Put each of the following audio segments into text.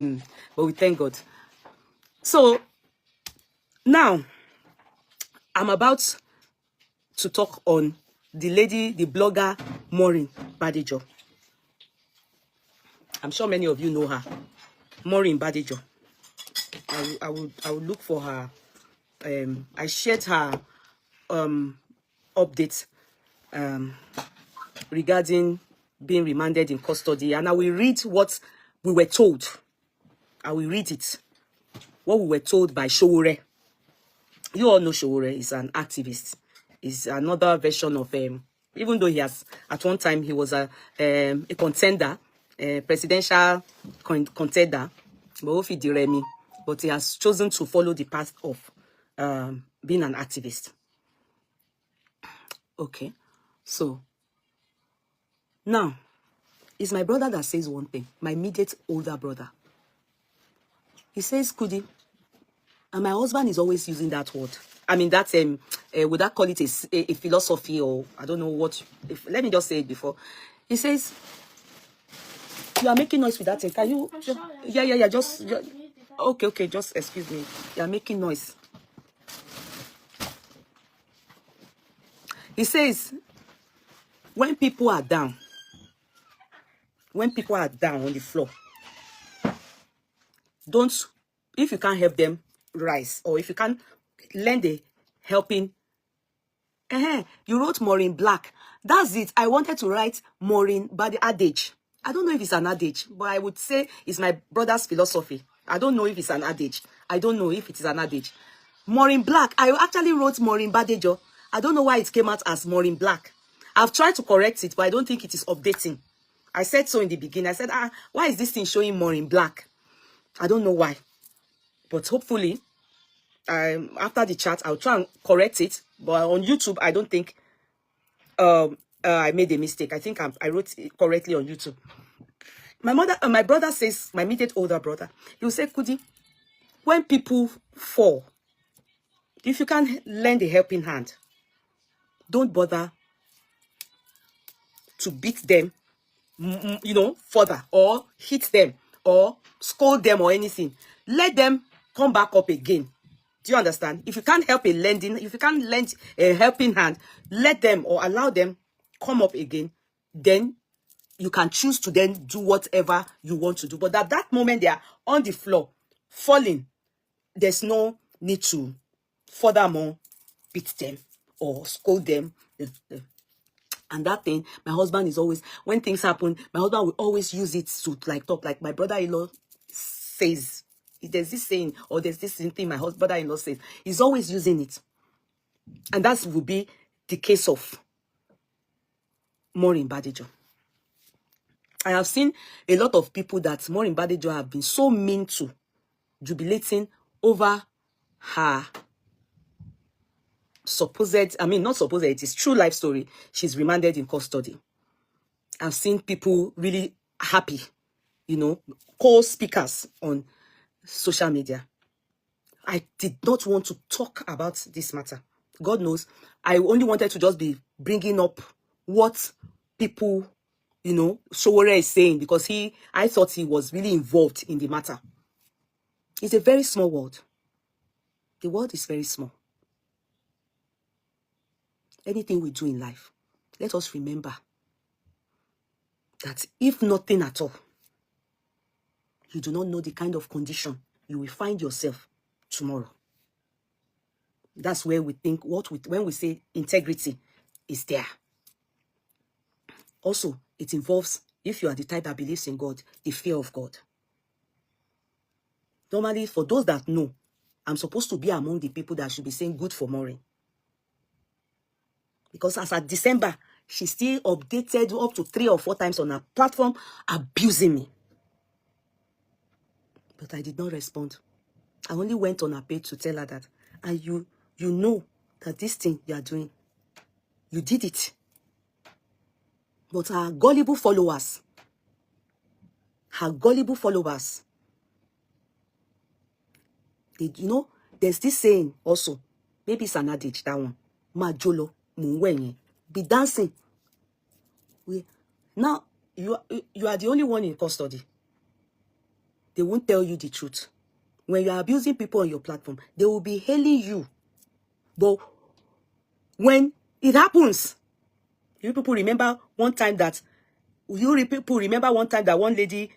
But we thank God. So now I'm about to talk on the lady, the blogger Maureen Badejo. I'm sure many of you know her. Maureen Badejo. I will look for her. I shared her update regarding being remanded in custody, and I will read what we were told. I will read it. What we were told by Showore. You all know Showore is an activist. Is another version of even though he has at one time he was a contender, presidential contender, but he has chosen to follow the path of being an activist. Okay, so now it's my brother that says one thing, my immediate older brother. He says, Kudi, and my husband is always using that word. I mean, that's would I call it a philosophy, or I don't know what. Let me just say it before. He says, you are making noise with that thing. Can you? Yeah. Just okay. Just excuse me. You are making noise. He says, when people are down on the floor, don't, if you can't help them rise, or if you can't lend a helping. You wrote Maureen Black. That's it. I wanted to write Maureen, but the adage. I don't know if it's an adage, but I would say it's my brother's philosophy. I don't know if it's an adage. I don't know if it is an adage. Maureen Black. I actually wrote Maureen Badejo. I don't know why it came out as Maureen Black. I've tried to correct it, but I don't think it is updating. I said so in the beginning. I said, why is this thing showing Maureen Black? I don't know why. But hopefully, after the chat, I'll try and correct it. But on YouTube, I don't think I made a mistake. I think I wrote it correctly on YouTube. My brother says, my immediate older brother, he will say, Kudi, when people fall, if you can't lend a helping hand, don't bother to beat them, further, or hit them, or scold them, or anything. Let them come back up again. Do you understand? If you can't help if you can't lend a helping hand, let them or allow them come up again. Then you can choose to then do whatever you want to do. But at that moment, they are on the floor, falling. There's no need to furthermore beat them or scold them. And that thing, my husband is always, when things happen, my husband will always use it to talk. Like my brother-in-law says, there's this saying, or there's this thing my brother-in-law says. He's always using it. And that will be the case of Maureen Badejo. I have seen a lot of people that Maureen Badejo have been so mean to, jubilating over her not supposed, it is true life story. She's remanded in custody. I've seen people really happy, co-speakers on social media. I did not want to talk about this matter. God knows, I only wanted to just be bringing up what people, Showore is saying, because I thought he was really involved in the matter. It's a very small world. The world is very small. Anything we do in life, let us remember that if nothing at all, you do not know the kind of condition you will find yourself tomorrow. That's where we think, when we say integrity is there. Also, it involves, if you are the type that believes in God, the fear of God. Normally, for those that know, I'm supposed to be among the people that should be saying good for Maureen. Because as at December, she still updated up to 3 or 4 times on her platform, abusing me. But I did not respond. I only went on her page to tell her that, and you know that this thing you are doing, you did it. But her gullible followers, there's this saying also, maybe it's an adage, that one, Majolo, Munwenye, be dancing. Now, you are the only one in custody. they won't tell you the truth. When you are abusing people on your platform, they will be hailing you. But when it happens, you people remember one time that one lady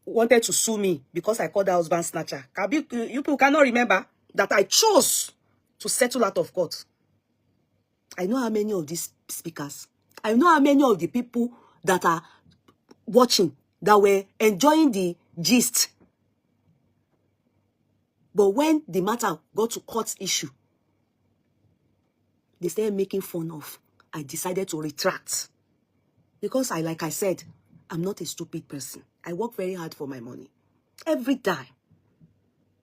wanted to sue me because I called her husband snatcher. You people cannot remember that I chose to settle out of court. I know how many of these speakers, I know how many of the people that are watching, that were enjoying the gist. But when the matter got to court issue, they started making fun of. I decided to retract. Because like I said, I'm not a stupid person. I work very hard for my money. Every time.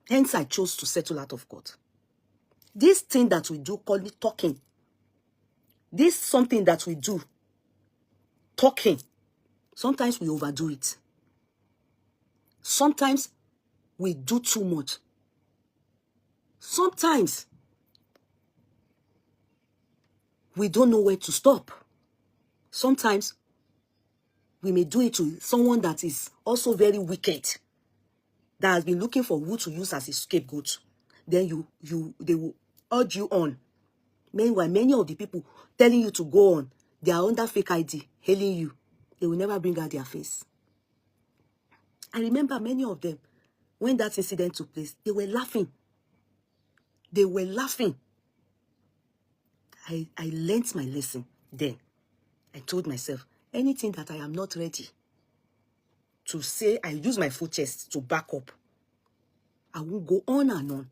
Hence, I chose to settle out of court. This thing that we do, called it talking. This something that we do, talking. Sometimes we overdo it. Sometimes we do too much. Sometimes we don't know where to stop. Sometimes we may do it to someone that is also very wicked, that has been looking for who to use as a scapegoat. Then they will urge you on. Meanwhile, many of the people telling you to go on, they are under fake ID, hailing you. They will never bring out their face. I remember many of them, when that incident took place, they were laughing. They were laughing. I learned my lesson then. I told myself, anything that I am not ready to say, I use my full chest to back up. I won't go on and on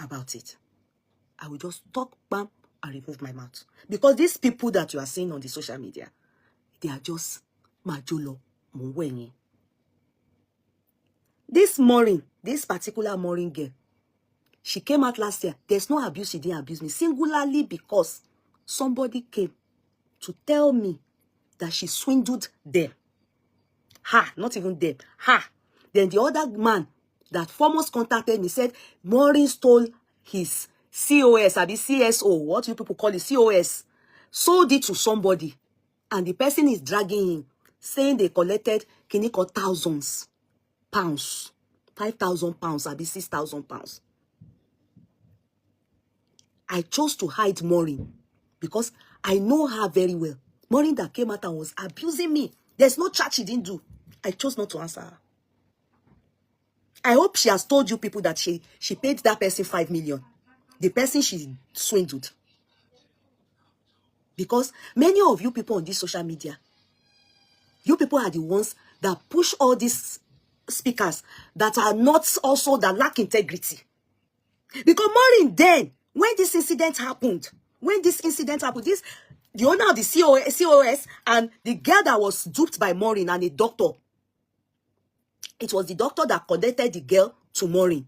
about it. I will just talk, bam, and remove my mouth. Because these people that you are seeing on the social media, they are just majolo mwenye. This Maureen, this particular Maureen girl, she came out last year. There's no abuse, she didn't abuse me. Singularly because somebody came to tell me that she swindled them. Ha, not even them. Ha. Then the other man that foremost contacted me said, Maureen stole his COS, or the CSO, what you people call it, COS, sold it to somebody. And the person is dragging him, saying they collected kiniko thousands pounds, 5,000 pounds, or the 6,000 pounds. I chose to hide Maureen because I know her very well. Maureen that came out and was abusing me. There's no chat she didn't do. I chose not to answer her. I hope she has told you people that she paid that person 5 million. The person she swindled. Because many of you people on this social media, you people are the ones that push all these speakers that are not also, that lack integrity. Because Maureen then, when this incident happened, the owner of the COS and the girl that was duped by Maureen and a doctor, it was the doctor that connected the girl to Maureen.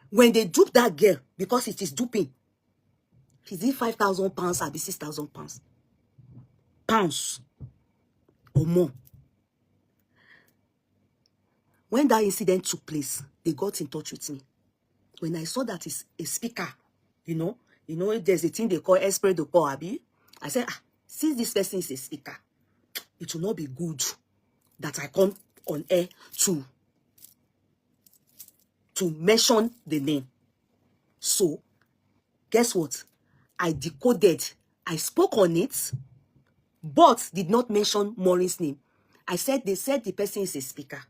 When they duped that girl, because it is duping, is it 5,000 pounds or 6,000 pounds? Pounds or more. When that incident took place, they got in touch with me. When I saw that it's a speaker, you know, there's a thing they call esprit de corps, Abi. I said, since this person is a speaker, it will not be good that I come on air to mention the name. So, guess what? I decoded. I spoke on it, but did not mention Maureen's name. I said, they said the person is a speaker.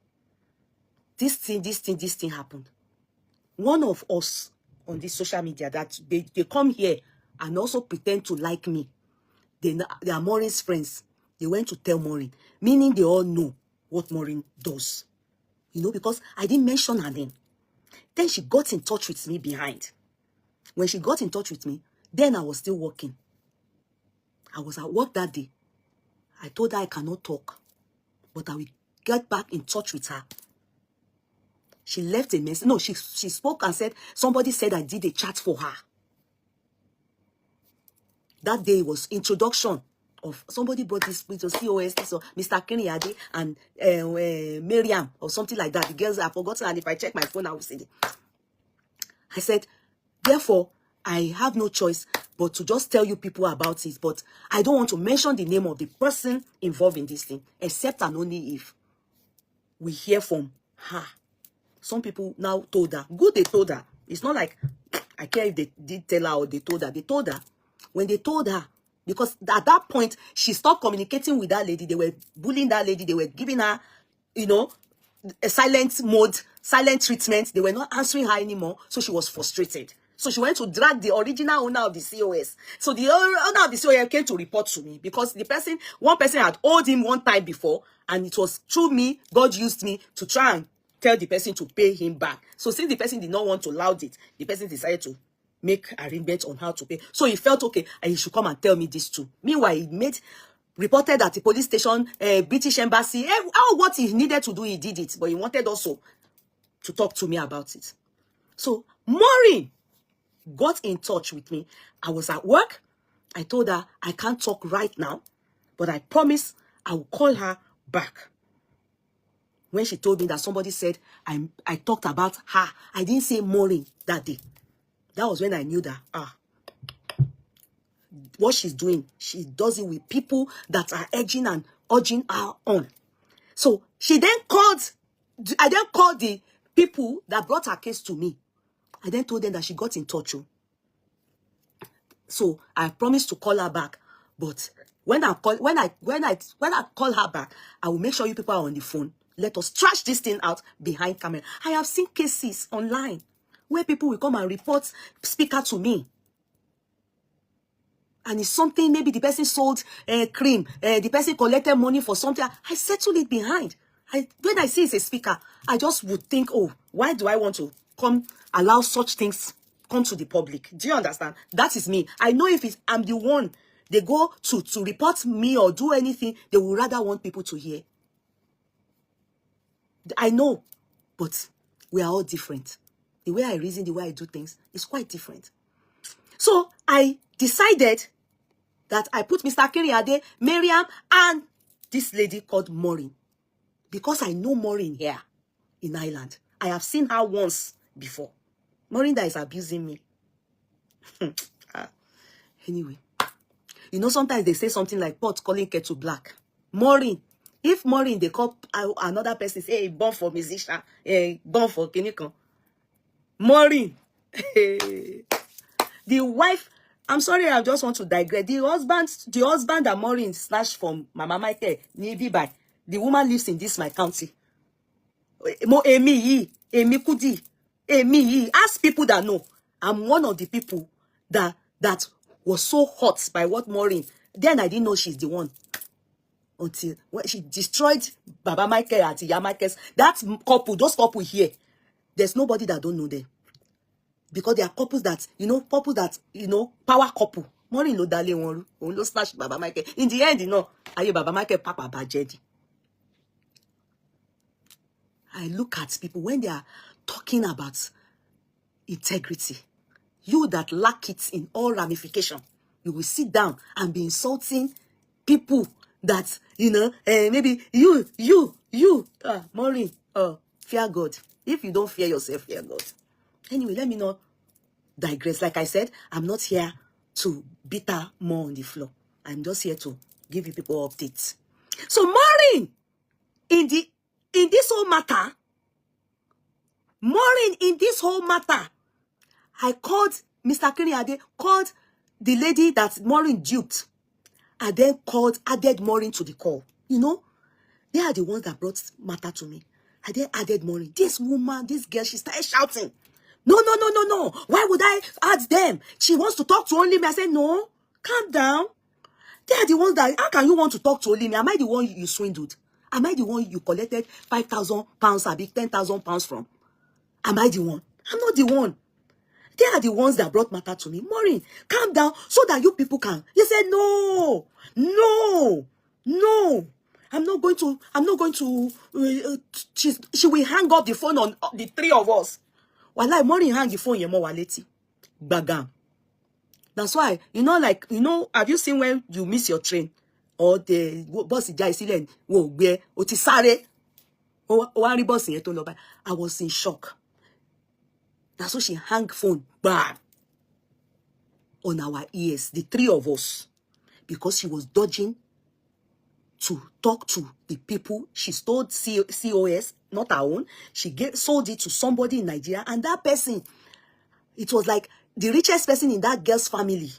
This thing happened. One of us on this social media that they come here and also pretend to like me. They are Maureen's friends. They went to tell Maureen, meaning they all know what Maureen does. You know, because I didn't mention her name. Then she got in touch with me behind. When she got in touch with me, then I was still working. I was at work that day. I told her I cannot talk, but I will get back in touch with her. She left a message. No, she spoke and said, somebody said I did a chat for her. That day was introduction of, somebody brought this with COS, so Mr. Kenyade and Miriam or something like that. The girls are forgotten, and if I check my phone, I will see it. I said, therefore, I have no choice but to just tell you people about it. But I don't want to mention the name of the person involved in this thing, except and only if we hear from her. Some people now told her. Good, they told her. It's not like I care if they did tell her or they told her. They told her. When they told her, because at that point, she stopped communicating with that lady. They were bullying that lady. They were giving her, you know, a silent mode, silent treatment. They were not answering her anymore. So she was frustrated. So she went to drag the original owner of the COS. So the owner of the COS came to report to me because one person had owed him one time before, and it was through me, God used me to try and tell the person to pay him back. So since the person did not want to loud it, the person decided to make arrangements on how to pay. So he felt okay, and he should come and tell me this too. Meanwhile, he reported at the police station, British embassy, what he needed to do, he did it. But he wanted also to talk to me about it. So Maureen got in touch with me. I was at work. I told her I can't talk right now, but I promise I will call her back. When she told me that somebody said I talked about her, I didn't say Maureen that day. That was when I knew that what she's doing, she does it with people that are edging and urging her on. So she then called, I then called the people that brought her case to me. I then told them that she got in touch. So I promised to call her back. But when I call her back, I will make sure you people are on the phone. Let us trash this thing out behind camera. I have seen cases online where people will come and report speaker to me. And it's something, maybe the person sold cream, the person collected money for something. I settle it behind. When I see it's a speaker, I just would think, oh, why do I want to allow such things come to the public? Do you understand? That is me. I know if I'm the one they go to report me or do anything, they would rather want people to hear. I know, but we are all different. The way I reason, the way I do things is quite different. So I decided that I put Mr. Kiriade, Miriam, and this lady called Maureen. Because I know Maureen here in Ireland. I have seen her once before. Maureen that is abusing me. Anyway. You know, sometimes they say something like pot calling kettle black. Maureen. If Maureen, they call another person, say, hey, born for musician, hey, born for Kinikon. Maureen. The wife, I'm sorry, I just want to digress. The husband that Maureen snatched from Mama Michael, Nibibai, the woman lives in this my county. Emi Kudi, ask people that know. I'm one of the people that was so hot by what Maureen. Then I didn't know she's the one. Until when she destroyed Baba Michael and Iya Michael's, that couple, those couple here, there's nobody that don't know them. Because there are couples that, power couple. Maureen no dale won, no slash Baba Michael. In the end, aye Baba Michael papa bajedi. I look at people when they are talking about integrity. You that lack it in all ramification, you will sit down and be insulting people that, maybe Maureen, fear God. If you don't fear yourself, fear God. Anyway, let me not digress. Like I said, I'm not here to beat her more on the floor. I'm just here to give you people updates. So Maureen, in this whole matter, I called Mr. Kiriade, called the lady that Maureen duped, and then added Maureen to the call. They are the ones that brought matter to me. I then added Maureen. This woman, this girl, she started shouting. No. Why would I add them? She wants to talk to only me. I said, no, calm down. They are the ones that, how can you want to talk to only me? Am I the one you swindled? Am I the one you collected 5,000 pounds, or 10,000 pounds from? Am I the one? I'm not the one. They are the ones that brought matter to me. Maureen, calm down so that you people can. You said, no. I'm not going to, she will hang up the phone on the three of us. Wallahi, Maureen hang the phone, yemo waleti. Bagam. That's why, have you seen when you miss your train? Or the bus is silent, I was in shock. That's why she hung phone, bam, on our ears, the three of us, because she was dodging to talk to the people. She stole COS, not her own. She sold it to somebody in Nigeria, and that person, it was like the richest person in that girl's family.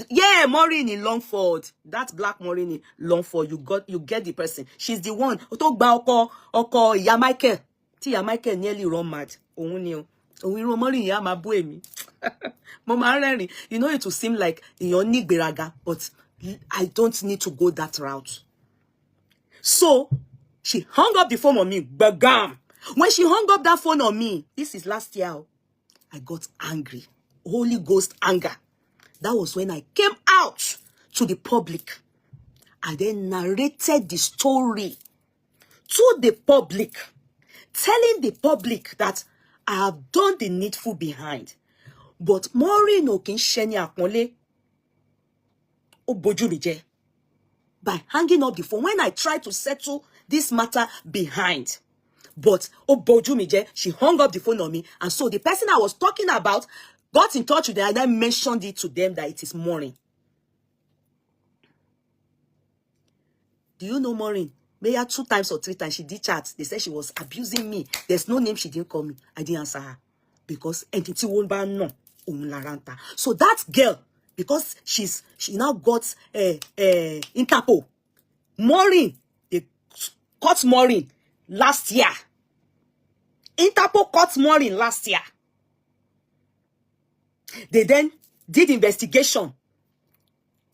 Yeah, Maureen in Longford. That's Black Maureen in Longford. You get the person. She's the one. Oko Iya Michael. Ti Iya Michael nearly run mad. Ohun ni o. Ohun Maureen ya ma bú èmi. Mo ma rẹ́rìn. You know, it will seem like èèyàn ní ìgbéraga, but I don't need to go that route. So she hung up the phone on me. Bagam. When she hung up that phone on me, this is last year, I got angry. Holy Ghost anger. That was when I came out to the public. I then narrated the story to the public, telling the public that I have done the needful behind. But Maureen ò kí ń ṣe ní àpọ́nlé, ó bojú mi jẹ́, by hanging up the phone when I tried to settle this matter behind. But ó bojú mi jẹ́, she hung up the phone on me. And so the person I was talking about got in touch with them, and I mentioned it to them that it is Maureen. Do you know Maureen? Maybe 2 times or 3 times she did chat. They said she was abusing me. There's no name she didn't call me. I didn't answer her. Because entity won't ban no. So that girl, because she now got Interpol. Maureen, they caught Maureen last year. Interpol caught Maureen last year. They then did investigation.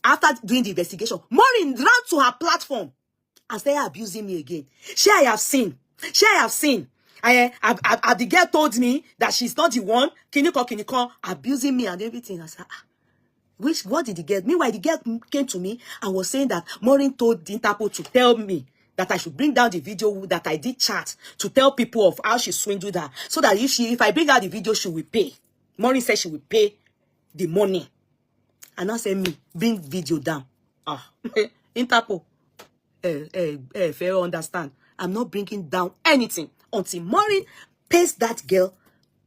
After doing the investigation, Maureen ran to her platform and started abusing me again. I have seen. The girl told me that she's not the one, kiniko, abusing me and everything. I said, what did the girl? Meanwhile, the girl came to me and was saying that Maureen told the Interpol to tell me that I should bring down the video that I did chat to tell people of how she swindled her. So that if I bring out the video, she will pay. Maureen said she will pay the money. And now say me, bring video down. Interpol. Fair understand. I'm not bringing down anything until Maureen pays that girl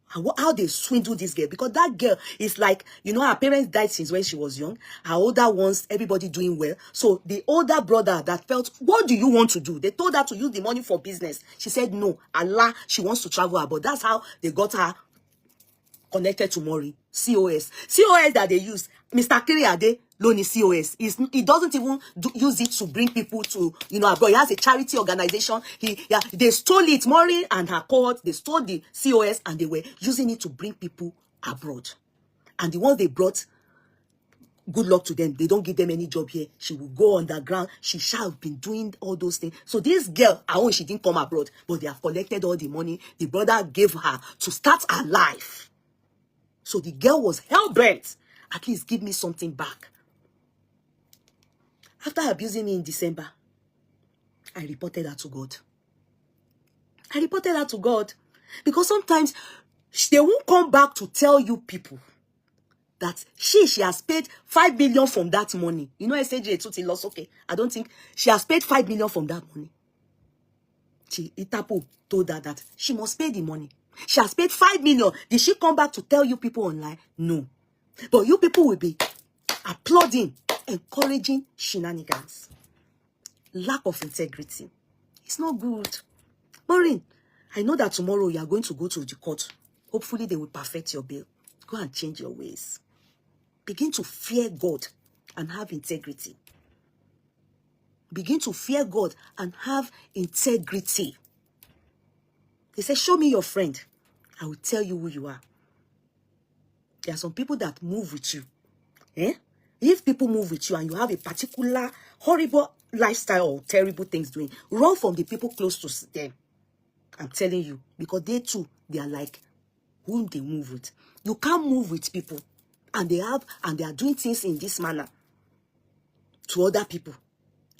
how they swindle this girl. Because that girl is like, you know, her parents died since when she was young. Her older ones, everybody doing well. So the older brother that felt, what do you want to do? They told her to use the money for business. She said no. Allah, she wants to travel abroad. That's how they got her connected to Maureen. COS that they use. Mr. Kiriade Loni COS. He doesn't even use it to bring people to, you know, abroad. He has a charity organization. They stole it. Maureen and her cohort, they stole the COS and they were using it to bring people abroad. And the ones they brought, good luck to them. They don't give them any job here. She will go underground. She shall have been doing all those things. So this girl, her own, she didn't come abroad, but they have collected all the money the brother gave her to start her life. So the girl was hell-bent. At least give me something back. After abusing me in December, I reported her to God. I reported her to God. Because sometimes they won't come back to tell you people that she has paid 5 million from that money. You know, SAJ lost. Okay, I don't think she has paid 5 million from that money. Itapo told her that she must pay the money. She has paid 5 million. Did she come back to tell you people online? No. But you people will be applauding, encouraging shenanigans. Lack of integrity. It's not good. Maureen, I know that tomorrow you are going to go to the court. Hopefully they will perfect your bail. Go and change your ways. Begin to fear God and have integrity. Begin to fear God and have integrity. They say, show me your friend. I will tell you who you are. There are some people that move with you. If people move with you and you have a particular horrible lifestyle or terrible things doing, run from the people close to them. I'm telling you. Because they too, they are like whom they move with. You can't move with people. And they are doing things in this manner to other people.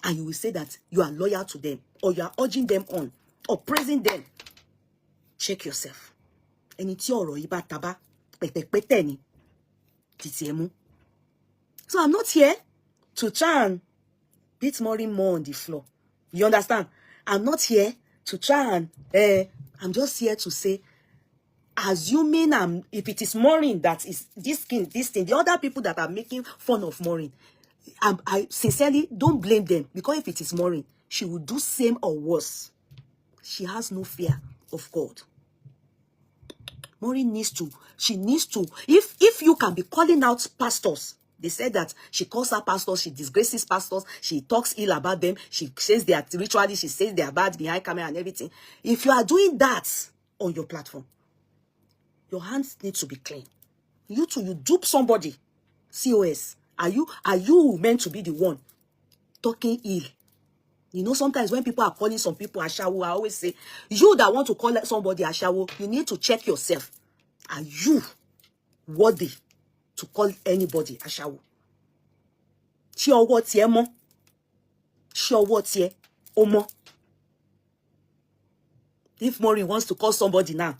And you will say that you are loyal to them. Or you are urging them on. Or praising them. Check yourself. So I'm not here to try and beat Maureen more on the floor. You understand? I'm not here to try and I'm just here to say, assuming if it is Maureen that is this thing, the other people that are making fun of Maureen, I sincerely don't blame them, because if it is Maureen, she will do same or worse. She has no fear of God. Maureen needs to, if you can be calling out pastors, they said that she calls her pastors, she disgraces pastors, she talks ill about them, she says they are ritually, she says they are bad behind camera and everything. If you are doing that on your platform, your hands need to be clean. You too, you dupe somebody. COS. Are you meant to be the one talking ill? You know, sometimes when people are calling some people ashawo, I always say, you that want to call somebody ashawo, you need to check yourself. Are you worthy to call anybody ashawo? Ṣé ọwọ́ tiẹ̀ mọ́? Ṣé ọwọ́ tiẹ̀ ó mọ́? If Maureen wants to call somebody now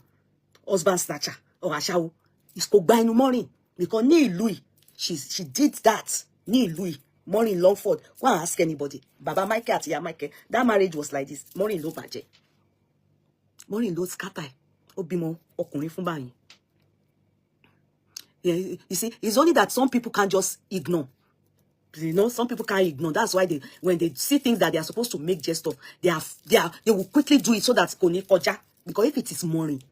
husband snatcher or ashawo, it's kò gba ẹnu Maureen, because ní ìlú yìí, she did that ní ìlú yìí. Maureen Longford, go and ask anybody. Baba Michael àti Ìyá Michael, that marriage was like this. Maureen ló bàjẹ́. Maureen ló scatter ẹ̀. Ó bímọ ọkùnrin fún báyìí. Yeah, you see, it's only that some people can't just ignore. You know, some people can't ignore. That's why when they see things that they are supposed to make jest of, they will quickly do it so that kò ní kọjá. Because if it is Maureen,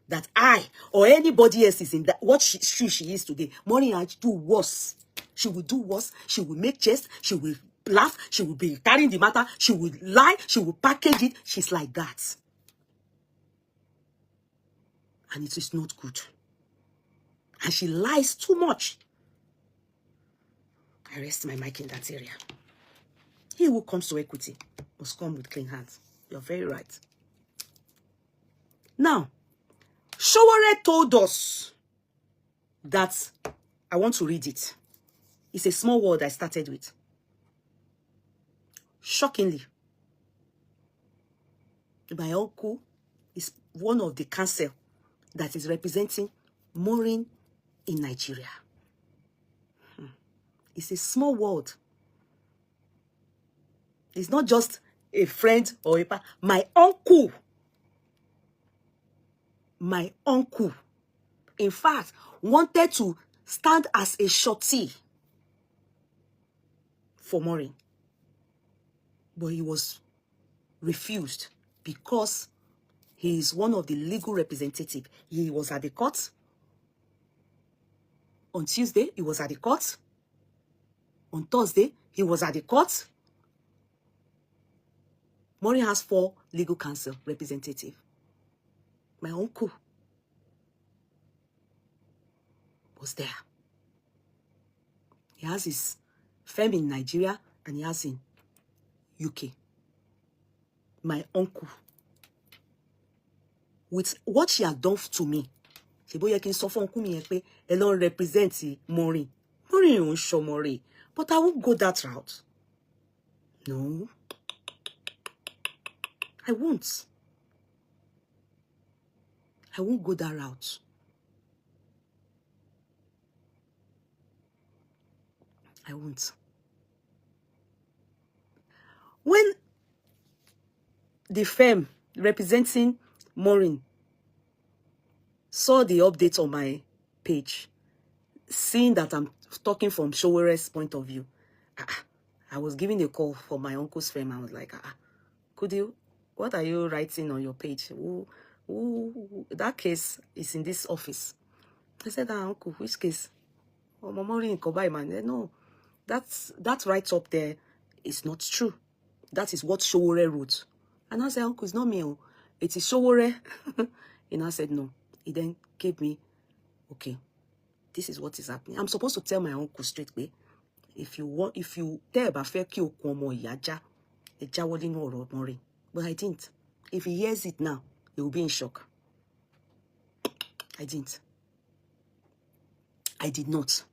that I or anybody else is in that what she is today, Maureen will do worse. She will do worse. She will make jest. She will laugh. She will be carrying the matter. She will lie. She will package it. She's like that. And it is not good. And she lies too much. I rest my mic in that area. He who comes to equity must come with clean hands. You're very right. Now, Sowore told us that, I want to read it. It's a small word I started with. Shockingly, my uncle is one of the council that is representing Maureen in Nigeria. It's a small word. It's not just a friend or my uncle. My uncle, in fact, wanted to stand as a shorty for Maureen. But he was refused because he is one of the legal representatives. He was at the court. On Tuesday, he was at the court. On Thursday, he was at the court. Maureen has 4 legal counsel representatives. My uncle was there. He has his firm in Nigeria and he has in UK. My uncle. With what she had done to me, she boy can suffer uncle me pé ẹ lọ represent Maureen. Maureen won't show Maureen, but I won't go that route. No. I won't. I won't go that route. I won't. When the firm representing Maureen saw the update on my page, seeing that I'm talking from Sowore's point of view, I was giving a call for my uncle's firm. I was like, could you, what are you writing on your page? That case is in this office. I said, uncle, which case? Oh, Maureen Kobai, man. No, that's right up there. It's not true. That is what Sowore wrote. And I said, uncle, it's not me. It is Sowore. And I said, no. He then gave me, okay, this is what is happening. I'm supposed to tell my uncle straight away. If you tell about fair kill komo yaja, a jawolin or Maureen. But I didn't. If he hears it now, he will be in shock. I didn't. I did not.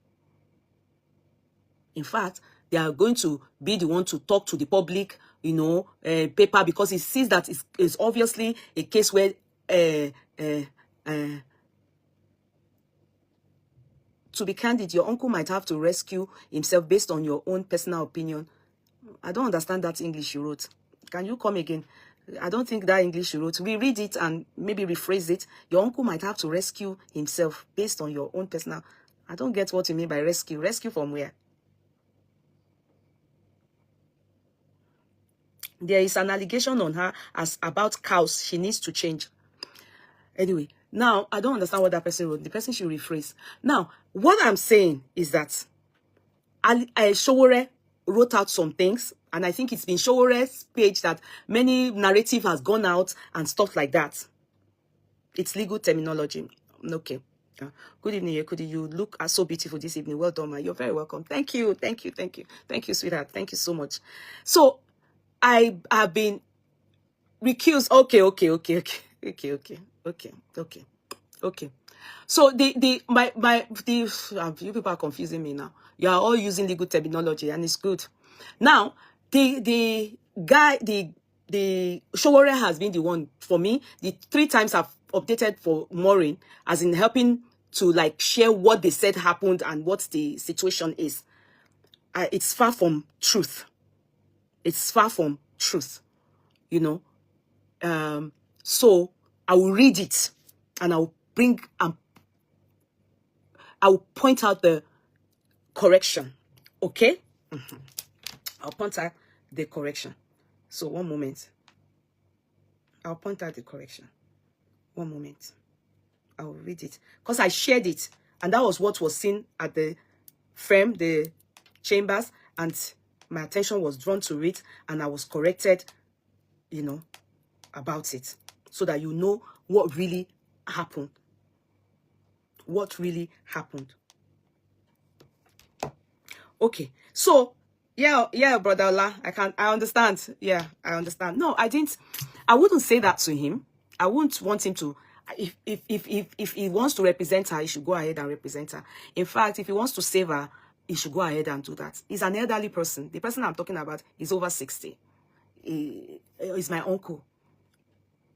In fact, they are going to be the one to talk to the public, you know, paper, because he sees that it's obviously a case where to be candid, your uncle might have to rescue himself based on your own personal opinion. I don't understand that English you wrote. Can you come again? I don't think that English you wrote. We read it and maybe rephrase it. Your uncle might have to rescue himself based on your own personal. I don't get what you mean by rescue. Rescue from where? There is an allegation on her as about cows. She needs to change. Anyway, now I don't understand what that person wrote. The person should rephrase. Now, what I'm saying is that Showore wrote out some things, and I think it's been Showore's page that many narrative has gone out and stuff like that. It's legal terminology. Okay. Good evening, Yekudi. You look so beautiful this evening. Well done, ma. You're very welcome. Thank you, thank you, thank you, thank you, sweetheart. Thank you so much. So I have been recused. Okay. So you people are confusing me now. You are all using legal terminology, and it's good. Now the Showore has been the one for me. The 3 times I've updated for Maureen, as in helping to like share what they said happened and what the situation is. It's far from truth. It's far from truth, you know. So I will read it, and I will bring I will point out the correction. Okay? I'll point out the correction. So one moment. I'll point out the correction. One moment. I'll read it. Because I shared it. And that was what was seen at the firm, the chambers. And my attention was drawn to it. And I was corrected, you know, about it. So that you know what really happened. What really happened. Okay. So, yeah, brother Ola, I understand. Yeah, I understand. No, I wouldn't say that to him. I wouldn't want him to. If he wants to represent her, he should go ahead and represent her. In fact, if he wants to save her, he should go ahead and do that. He's an elderly person. The person I'm talking about is over 60. He's my uncle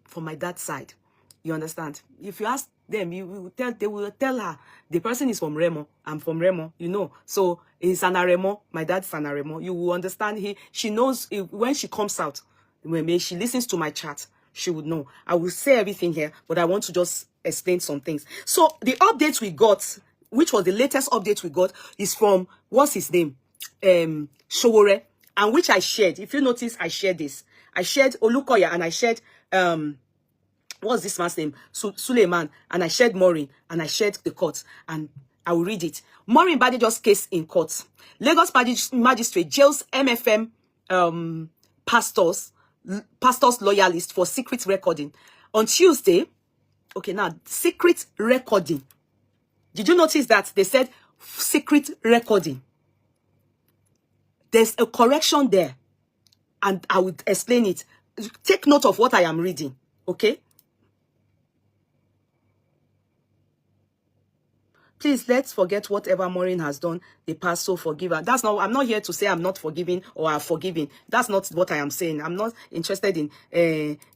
from my dad's side. You understand? If you ask them, they will tell her the person is from Remo. I'm from Remo, you know. So he's an Aremo. My dad's an Aremo. You will understand. She knows when she comes out, when she listens to my chat, she would know. I will say everything here, but I want to just explain some things. So the update we got, which was the latest update we got, is from, what's his name? Showore, and which I shared. If you notice, I shared this. I shared Olukoya, and I shared what's this man's name? Suleiman, and I shared Maureen, and I shared the court, and I will read it. Maureen Badejo's case in court. Lagos magistrate jails MFM pastors loyalists for secret recording. On Tuesday, okay, now, secret recording. Did you notice that they said secret recording? There's a correction there, and I will explain it. Take note of what I am reading, okay? Please, let's forget whatever Maureen has done. The past, so forgive her. That's not, I'm not here to say I'm not forgiving or I'm forgiving. That's not what I am saying. I'm not interested in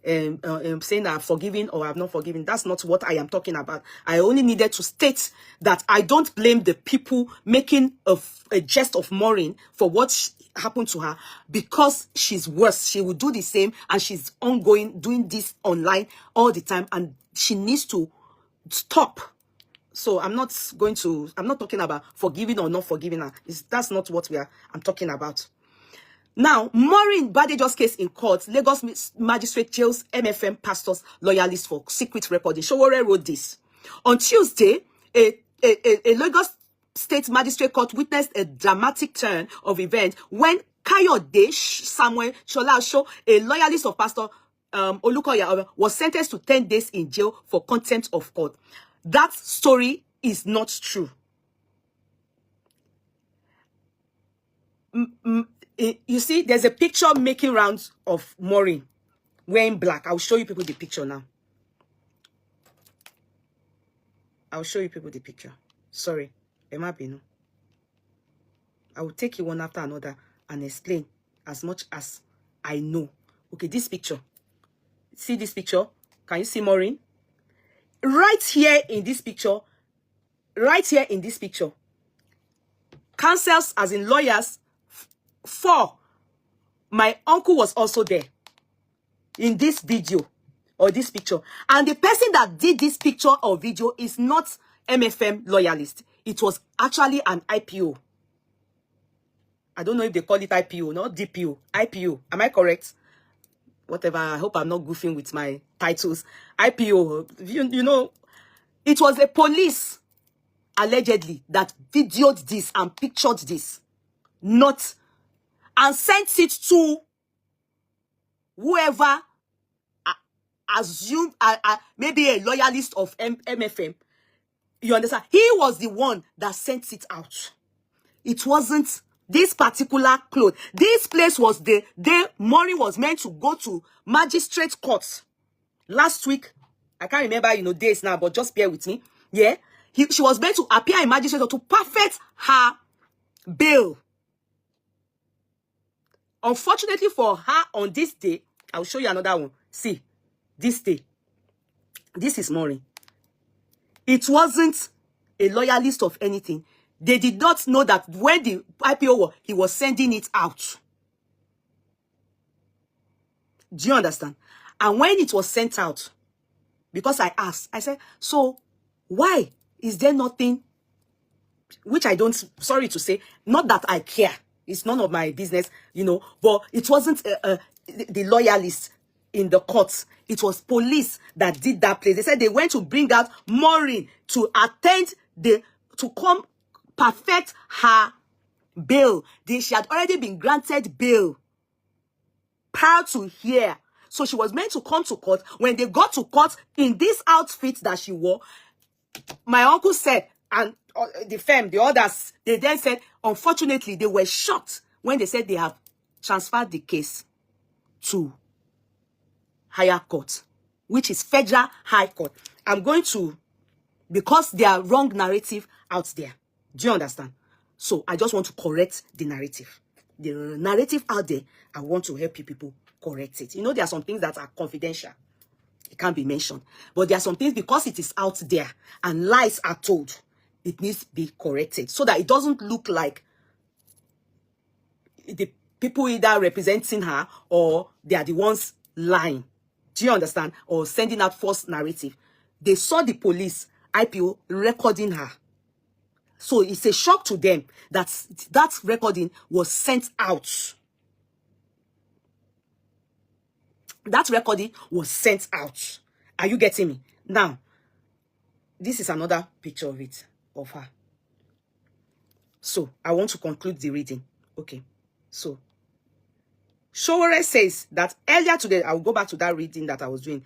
saying I'm forgiving or I'm not forgiving. That's not what I am talking about. I only needed to state that I don't blame the people making a jest of Maureen for what happened to her, because she's worse. She will do the same, and she's ongoing doing this online all the time, and she needs to stop. So I'm not talking about forgiving or not forgiving her. That's not what I'm talking about. Now, Maureen Badejo's case in court. Lagos magistrate jails MFM pastors loyalists for secret recording. Showore wrote this. On Tuesday, a Lagos State Magistrate Court witnessed a dramatic turn of events when Kayode Samuel Sholasho, a loyalist of Pastor Olukoya, was sentenced to 10 days in jail for contempt of court. That story is not true. You see, there's a picture making rounds of Maureen wearing black. I'll show you people the picture now. I'll show you people the picture. Sorry, Emma Binu. I will take you one after another and explain as much as I know. Okay, this picture. See this picture? Can you see Maureen? Right here in this picture, counsels, as in lawyers, for my uncle was also there in this video or this picture. And the person that did this picture or video is not MFM loyalist. It was actually an IPO. I don't know if they call it IPO, not DPO. IPO. Am I correct? whatever. I hope I'm not goofing with my titles. IPO, you know, it was the police, allegedly, that videoed this and pictured this. Not, and sent it to whoever assumed, maybe a loyalist of MFM. You understand? He was the one that sent it out. It wasn't this particular clothes. This place was the day Maureen was meant to go to magistrate court last week. I can't remember, you know, days now, but just bear with me. Yeah. She was meant to appear in magistrate court to perfect her bail. Unfortunately for her, on this day, I'll show you another one. See, this day. This is Maureen. It wasn't a loyalist of anything. They did not know that when the IPO was, he was sending it out. Do you understand? And when it was sent out, because I asked, I said, so why is there nothing, which I don't, sorry to say, not that I care. It's none of my business, you know, but it wasn't the loyalists in the courts. It was police that did that place. They said they went to bring out Maureen to attend to come perfect her bail. She had already been granted bail prior to here. So she was meant to come to court. When they got to court in this outfit that she wore, my uncle said, and the firm, the others, they then said, unfortunately, they were shocked when they said they have transferred the case to higher court, which is federal high court. I'm going to, because there are wrong narrative out there. Do you understand? So I just want to correct the narrative. The narrative out there, I want to help you people correct it. You know, there are some things that are confidential. It can't be mentioned. But there are some things, because it is out there and lies are told, it needs to be corrected so that it doesn't look like the people either representing her or they are the ones lying. Do you understand? Or sending out false narrative. They saw the police IPO recording her. So it's a shock to them that that recording was sent out. That recording was sent out. Are you getting me? Now, this is another picture of it, of her. So, I want to conclude the reading. Okay. So, Showore says that earlier today, I'll go back to that reading that I was doing.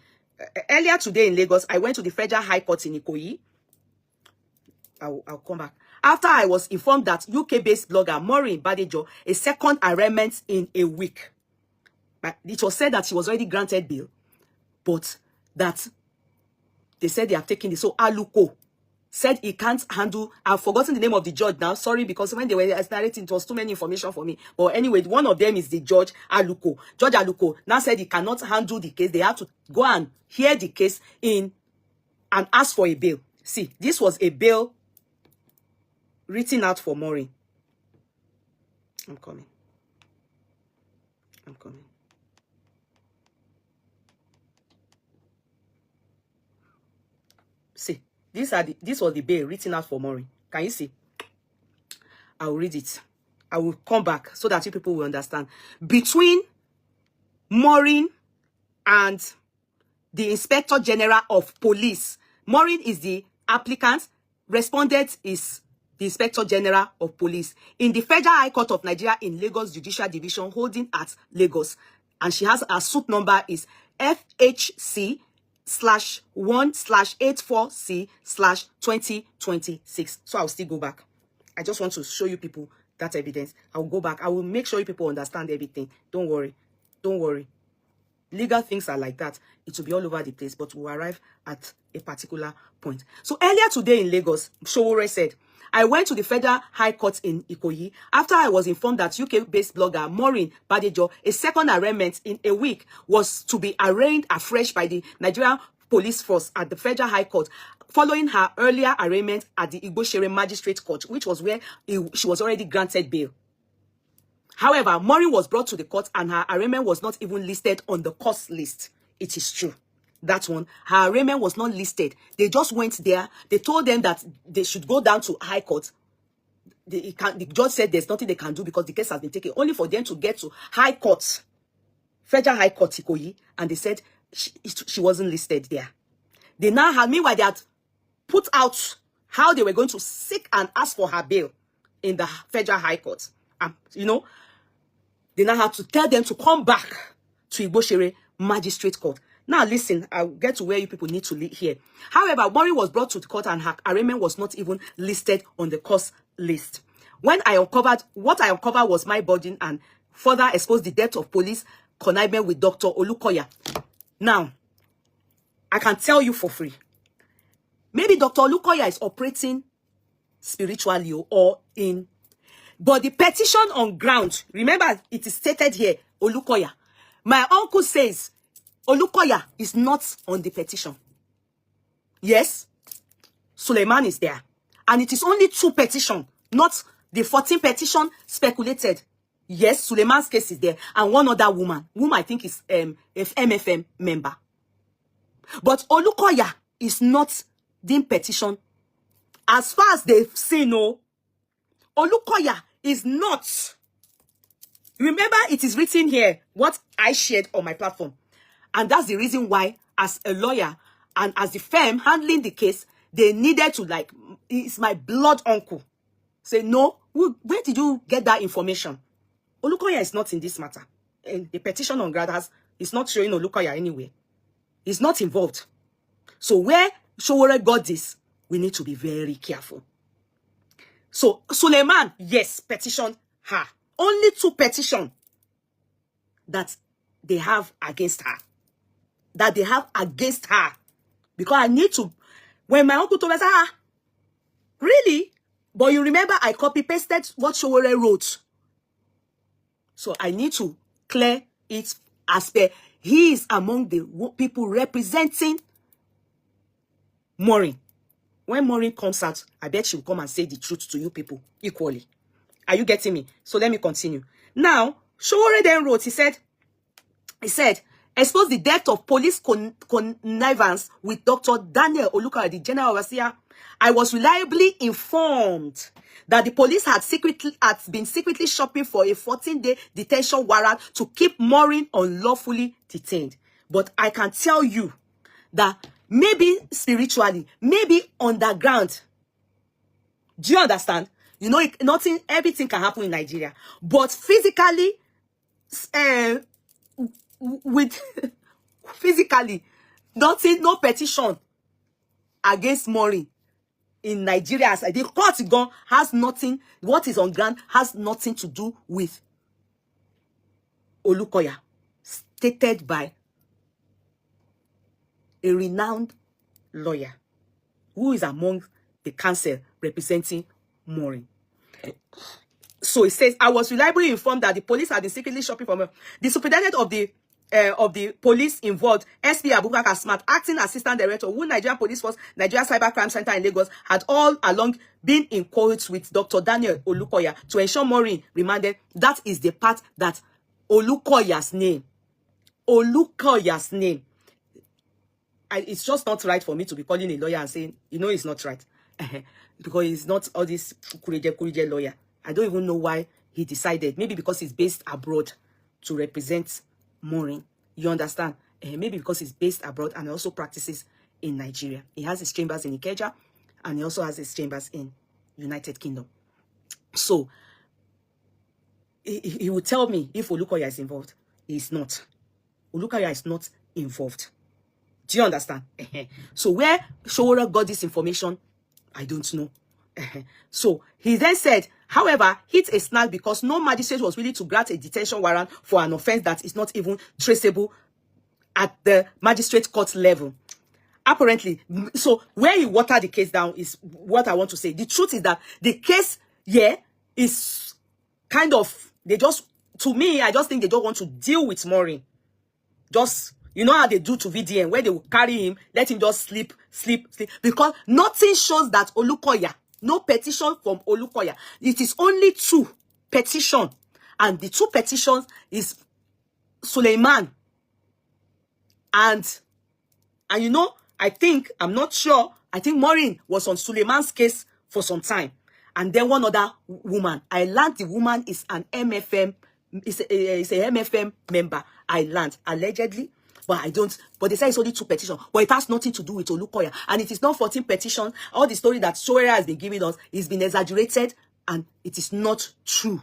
Earlier today in Lagos, I went to the Federal High Court in Ikoyi. I'll come back. After I was informed that UK-based blogger Maureen Badejo a second arraignment in a week. It was said that she was already granted bail, but that they said they have taken this. So Aluko said he can't handle. I've forgotten the name of the judge now. Sorry, because when they were narrating, it was too many information for me. But anyway, one of them is the judge Aluko. Judge Aluko now said he cannot handle the case. They have to go and hear the case in and ask for a bail. See, this was a bail written out for Maureen. I'm coming. I'm coming. See, this was the bail written out for Maureen. Can you see? I will read it. I will come back so that you people will understand. Between Maureen and the Inspector General of Police. Maureen is the applicant. Respondent is the Inspector General of Police in the Federal High Court of Nigeria in Lagos Judicial Division holding at Lagos. And she has a suit number is FHC/1/84C/2026. So I'll still go back. I just want to show you people that evidence. I'll go back. I will make sure you people understand everything. Don't worry. Don't worry. Legal things are like that. It will be all over the place, but we'll arrive at a particular point. So earlier today in Lagos, Showore said, I went to the Federal High Court in Ikoyi after I was informed that UK-based blogger Maureen Badejo, a second arraignment in a week, was to be arraigned afresh by the Nigerian Police Force at the Federal High Court, following her earlier arraignment at the Igbo Magistrate Court, which was where she was already granted bail. However, Maureen was brought to the court and her arraignment was not even listed on the court list. It is true. That one, her arraignment was not listed. They just went there. They told them that they should go down to High Court. The judge said there's nothing they can do because the case has been taken. Only for them to get to High Court Federal High Court Ikoyi, and they said she wasn't listed there. They now had, meanwhile, they had put out how they were going to seek and ask for her bail in the Federal High Court. You know, they now had to tell them to come back to Igboshere Magistrate Court. Now listen, I'll get to where you people need to hear. However, Maureen was brought to the court and her arraignment was not even listed on the court list. When I uncovered, what I uncovered was my burden and further exposed the depth of police connivement with Dr. Olukoya. Now, I can tell you for free. Maybe Dr. Olukoya is operating spiritually or in, but the petition on ground, remember it is stated here, Olukoya. My uncle says Olukoya is not on the petition. Yes, Suleiman is there. And it is only 2 petitions, not the 14 petition speculated. Yes, Suleiman's case is there. And one other woman, whom I think is MFM member. But Olukoya is not the petition. As far as they've seen, no, Olukoya is not. Remember, it is written here, what I shared on my platform. And that's the reason why, as a lawyer and as the firm handling the case, they needed to, like, it's my blood uncle. Say, no, where did you get that information? Olukoya is not in this matter. And the petition on ground is not showing Olukoya anywhere. He's not involved. So where Sowore got this, we need to be very careful. So Suleiman, yes, petition her. Only 2 petitions that they have against her. That they have against her. Because I need to, when my uncle told me, really? But you remember I copy-pasted what Sowore wrote. So I need to clear it as per he is among the people representing Maureen. When Maureen comes out, I bet she will come and say the truth to you people equally. Are you getting me? So let me continue. Now, Sowore then wrote, he said, expose the depth of police connivance with Dr. Daniel Olukoya, the general overseer. I was reliably informed that the police had been secretly shopping for a 14-day detention warrant to keep Maureen unlawfully detained. But I can tell you that maybe spiritually, maybe underground. Do you understand? You know, everything can happen in Nigeria. But physically, physically, nothing, no petition against Maureen in Nigeria. As the court gone has nothing, what is on ground has nothing to do with Olukoya, stated by a renowned lawyer who is among the counsel representing Maureen. So it says, I was reliably informed that the police had been secretly shopping for me. The superintendent of the police involved, SP Abubakar Smart, acting assistant director, who Nigerian Police Force, Nigeria Cybercrime Center in Lagos, had all along been in cahoots with Dr. Daniel Olukoya to ensure Maureen remanded. That is the part that Olukoya's name. It's just not right for me to be calling a lawyer and saying, you know, it's not right. Because he's not all this kurije lawyer. I don't even know why he decided. Maybe because he's based abroad to represent Maureen. You understand? Maybe because he's based abroad and also practices in Nigeria. He has his chambers in Ikeja and he also has his chambers in United Kingdom. So, he would tell me if Olukoya is involved. He's not. Olukoya is not involved. Do you understand? So where Sowore got this information, I don't know. So he then said, however, hit a snag because no magistrate was willing to grant a detention warrant for an offense that is not even traceable at the magistrate court level. Apparently, so where he watered the case down is what I want to say. The truth is that the case here is kind of, to me, I just think they don't want to deal with Maureen. Just, you know how they do to VDN, where they will carry him, let him just sleep. Because nothing shows that Olukoya, no petition from Olukoya. It is only 2 petitions. And the 2 petitions is Suleiman. And you know, I'm not sure, I think Maureen was on Suleiman's case for some time. And then one other woman. I learned the woman is an MFM it's a MFM member. I learned allegedly, but I don't. But they say it's only 2 petitions, but it has nothing to do with Olukoya, and it is not 14 petitions. All the story that Sowore has been giving us is been exaggerated, and it is not true.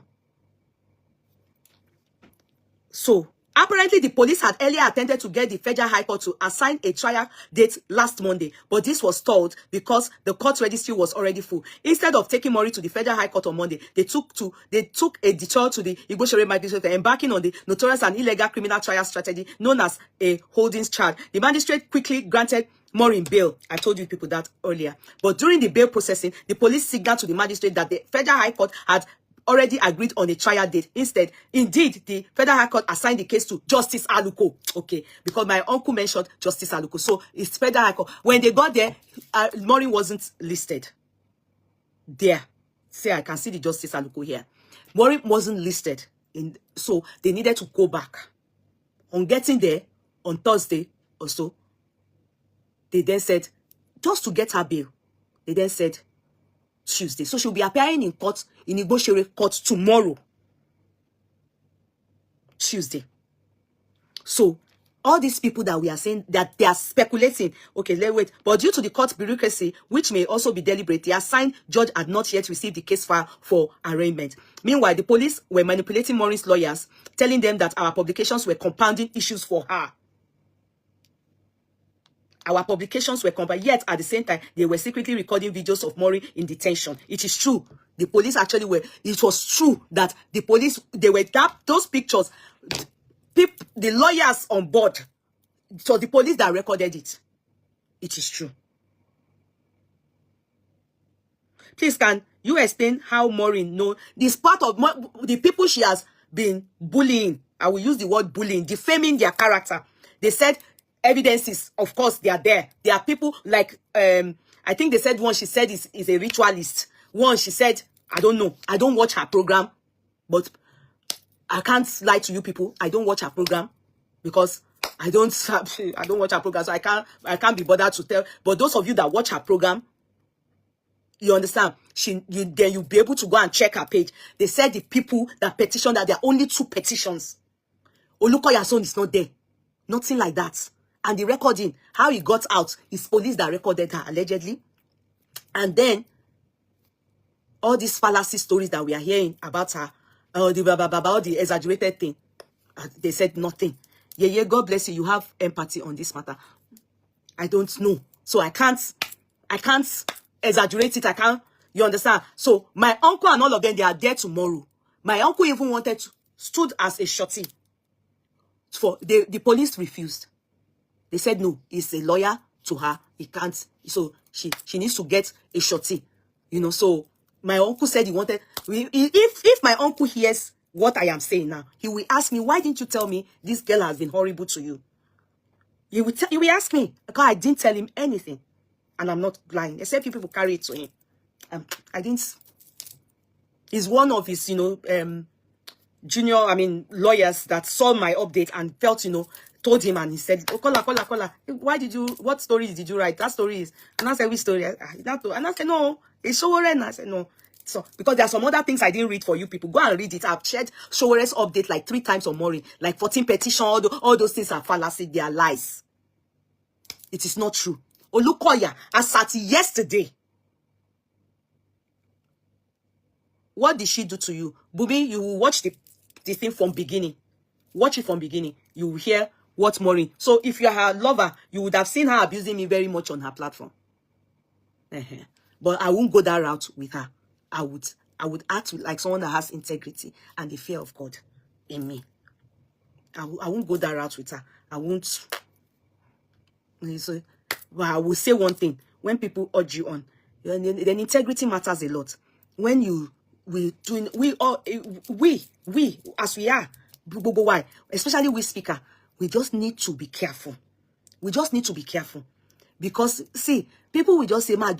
So apparently, the police had earlier attempted to get the Federal High Court to assign a trial date last Monday, but this was stalled because the court registry was already full. Instead of taking Maureen to the Federal High Court on Monday, they took a detour to the Igbo magistrate, embarking on the notorious and illegal criminal trial strategy known as a holdings charge. The magistrate quickly granted Maureen bail. I told you people that earlier. But during the bail processing, the police signaled to the magistrate that the Federal High Court had already agreed on a trial date. Indeed, the Federal High Court assigned the case to Justice Aluko. Okay, because my uncle mentioned Justice Aluko. So it's Federal High Court. When they got there, Maureen wasn't listed. There. See, I can see the Justice Aluko here. Maureen wasn't listed. So they needed to go back. On getting there, on Thursday or so, they then said, just to get her bail, they then said, Tuesday. So she'll be appearing in court, in Igbo court tomorrow. Tuesday. So all these people that we are saying that they are speculating, okay, let's wait. But due to the court bureaucracy, which may also be deliberate, the assigned judge had not yet received the case file for arraignment. Meanwhile, the police were manipulating Maureen's lawyers, telling them that our publications were compounding issues for her. Our publications were combined, yet at the same time, they were secretly recording videos of Maureen in detention. It is true. The police actually were, it was true that the police, they were, those pictures, the lawyers on board, so the police that recorded it. It is true. Please, can you explain how Maureen know this part of the people she has been bullying? I will use the word bullying, defaming their character. They said, evidences, of course, they are there. There are people like, I think they said one she said is a ritualist. One she said, I don't know. I don't watch her program, but I can't lie to you people. I don't watch her program because I don't watch her program, so I can't be bothered to tell. But those of you that watch her program, you understand? Then you'll be able to go and check her page. They said the people that petitioned that there are only 2 petitions. Olukoya's son is not there. Nothing like that. And the recording, how it got out, is police that recorded her, allegedly. And then, all these fallacy stories that we are hearing about her, about the exaggerated thing, they said nothing. Yeah, God bless you. You have empathy on this matter. I don't know. So I can't exaggerate it. I can't, you understand? So my uncle and all of them, they are there tomorrow. My uncle even stood as a shorty. The police refused. They said, no, he's a lawyer to her. He can't. So she needs to get a shorty. You know, so my uncle said he wanted. If my uncle hears what I am saying now, he will ask me, why didn't you tell me this girl has been horrible to you? He will ask me, because I didn't tell him anything. And I'm not lying. Except people carry it to him. I didn't. He's one of his, junior, lawyers that saw my update and felt, told him, and he said, oh, Kola, what story did you write? That story is, and I said, which story? And I said, no, it's Sowore. And I said, no. So, because there are some other things I didn't read for you people. Go and read it. I've shared Sowore's update like 3 times on Maureen. Like 14 petition, all those things are fallacy. They are lies. It is not true. Olukoya, as at yesterday, what did she do to you? Bubi, you will watch the thing from beginning. Watch it from beginning. You will hear what Maureen. So if you are her lover, you would have seen her abusing me very much on her platform. But I won't go that route with her. I would act like someone that has integrity and the fear of God in me. I won't go that route with her. I won't. So, but I will say one thing. When people urge you on, then integrity matters a lot. When we as we are, why? Especially we speaker, we just need to be careful. We just need to be careful. Because, see, people will just say, we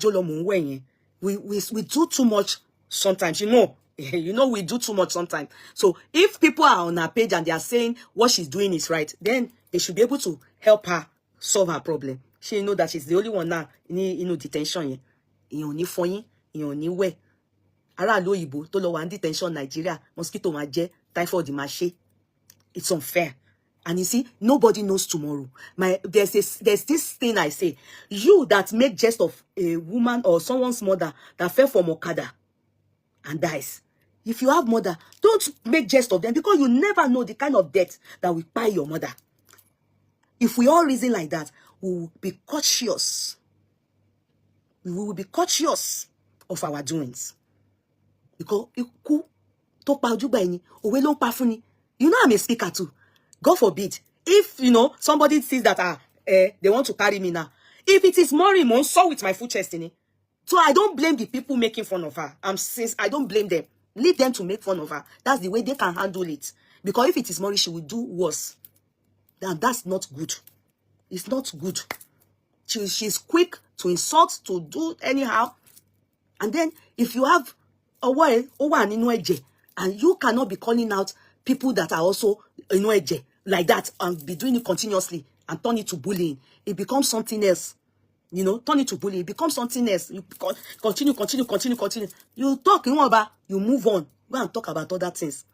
do too much sometimes, we do too much sometimes. So if people are on her page and they are saying what she's doing is right, then they should be able to help her solve her problem. She know that she's the only one now in detention. Ara lo Igbo to lo wa detention Nigeria, mosquito ma je typhoid mache. It's unfair. And you see, nobody knows tomorrow. There's this thing I say. You that make jest of a woman or someone's mother that fell from Okada and dies. If you have mother, don't make jest of them, because you never know the kind of death that will buy your mother. If we all reason like that, we will be cautious. We will be cautious of our doings. Because you know I'm a speaker too. God forbid, if somebody sees that they want to carry me now. If it is Maureen, so with my full chest in it. So I don't blame the people making fun of her. I don't blame them. Leave them to make fun of her. That's the way they can handle it. Because if it is Maureen, she will do worse. And that's not good. It's not good. She's quick to insult, to do anyhow. And then if you have a way, and you cannot be calling out people that are also like that and be doing it continuously and turn it to bullying, it becomes something else. Turn it to bullying, it becomes something else. You continue. You talk in one, you move on. Go and talk about other things.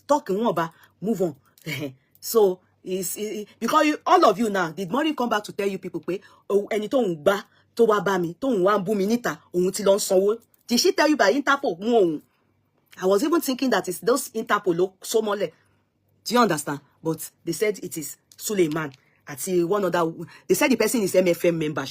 Talk in one, move on. So because all of you now, did Maureen come back to tell you people, did she tell you by Interpol? No. I was even thinking that it's those Interpol so more. Do you understand? But they said it is Suleiman. One other. They said the person is MFM member.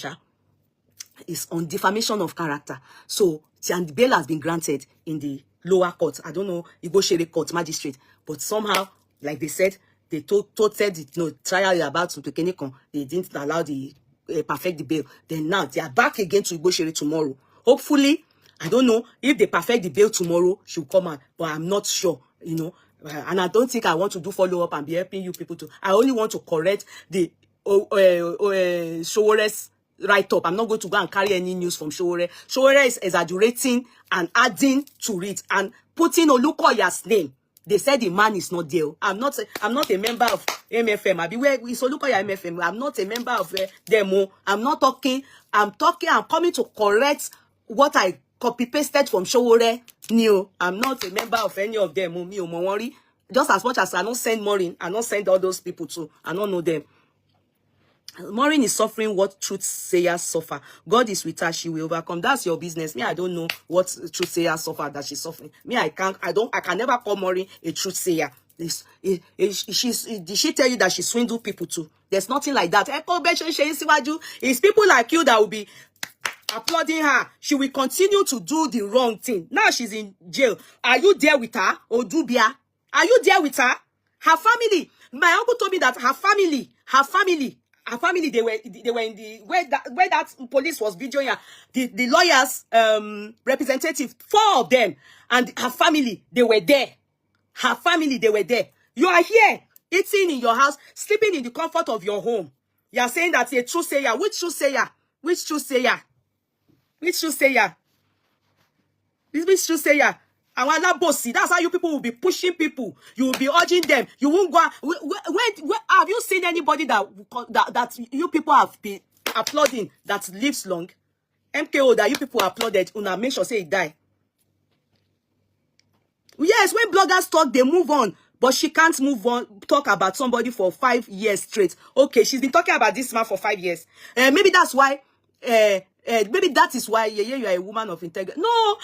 Is on defamation of character. So, and bail has been granted in the lower court. I don't know, Igbo court magistrate. But somehow, like they said, they said trial is about to take. They didn't allow the perfect the bail. Then now they are back again to Igbo tomorrow. Hopefully, I don't know if they perfect the bail tomorrow, she'll come out. But I'm not sure, And I don't think I want to do follow up and be helping you people to. I only want to correct the Showore's write-up. I'm not going to go and carry any news from Showore. Showore is exaggerating and adding to it and putting Olukoya's name. They said the man is not there. I'm not a member of MFM. Where is Olukoya MFM? I'm not a member of them. I'm not talking. I'm coming to correct what I copy-pasted from Showore. I'm not a member of any of them. Worry. Just as much as I don't send Maureen, I don't send all those people too. I don't know them. Maureen is suffering what truth sayers suffer. God is with her, she will overcome. That's your business. Me, I don't know what truth sayers suffer that she's suffering. Me, I can never call Maureen a truth sayer. Did she tell you that she swindled people too? There's nothing like that. It's people like you that will be applauding her. She will continue to do the wrong thing. Now she's in jail. Are you there with her? Odubia? Are you there with her? Her family. My uncle told me that her family, they were in the where that police was videoing her, the lawyers representative, 4 of them, and her family, they were there. Her family, they were there. You are here, eating in your house, sleeping in the comfort of your home. You are saying that you're a true sayer. Which true sayer? Which true sayer? Which true sayer? Which true sayer? Bossy. That's how you people will be pushing people. You will be urging them. You won't go. Where have you seen anybody that you people have been applauding that lives long? MKO that you people applauded. Una make sure say it die. Yes, when bloggers talk, they move on. But she can't move on, talk about somebody for 5 years straight. Okay, she's been talking about this man for 5 years. Maybe that's why. Maybe that is why you are a woman of integrity. No,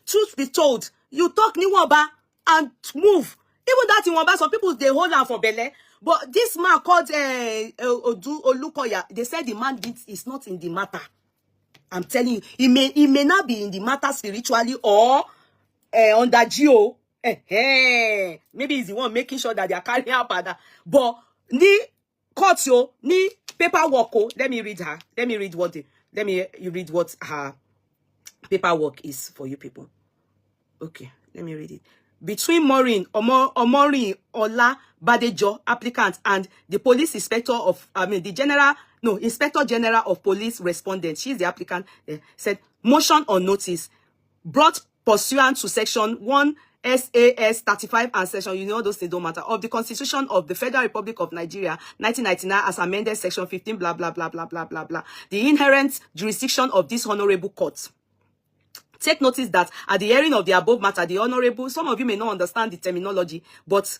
truth be told, you talk niwaba and move. Even that niwaba, some people they hold on for belle. But this man called Olukoya, they said the man is not in the matter. I'm telling you, he may not be in the matter spiritually or under Geo. Maybe he's the one making sure that they are carrying out that. But ni court ni paperwork. Let me read what her paperwork is for you people. Okay, let me read it. Between Maureen Ola Badejo, applicant, and the police inspector of, Inspector General of Police respondent, she's the applicant, said, motion on notice, brought pursuant to section 1 SAS 35 and section, those things don't matter, of the Constitution of the Federal Republic of Nigeria, 1999, as amended, section 15, blah, blah, blah, blah, blah, blah, blah. The inherent jurisdiction of this honorable court. Take notice that at the hearing of the above matter, the Honorable, some of you may not understand the terminology, but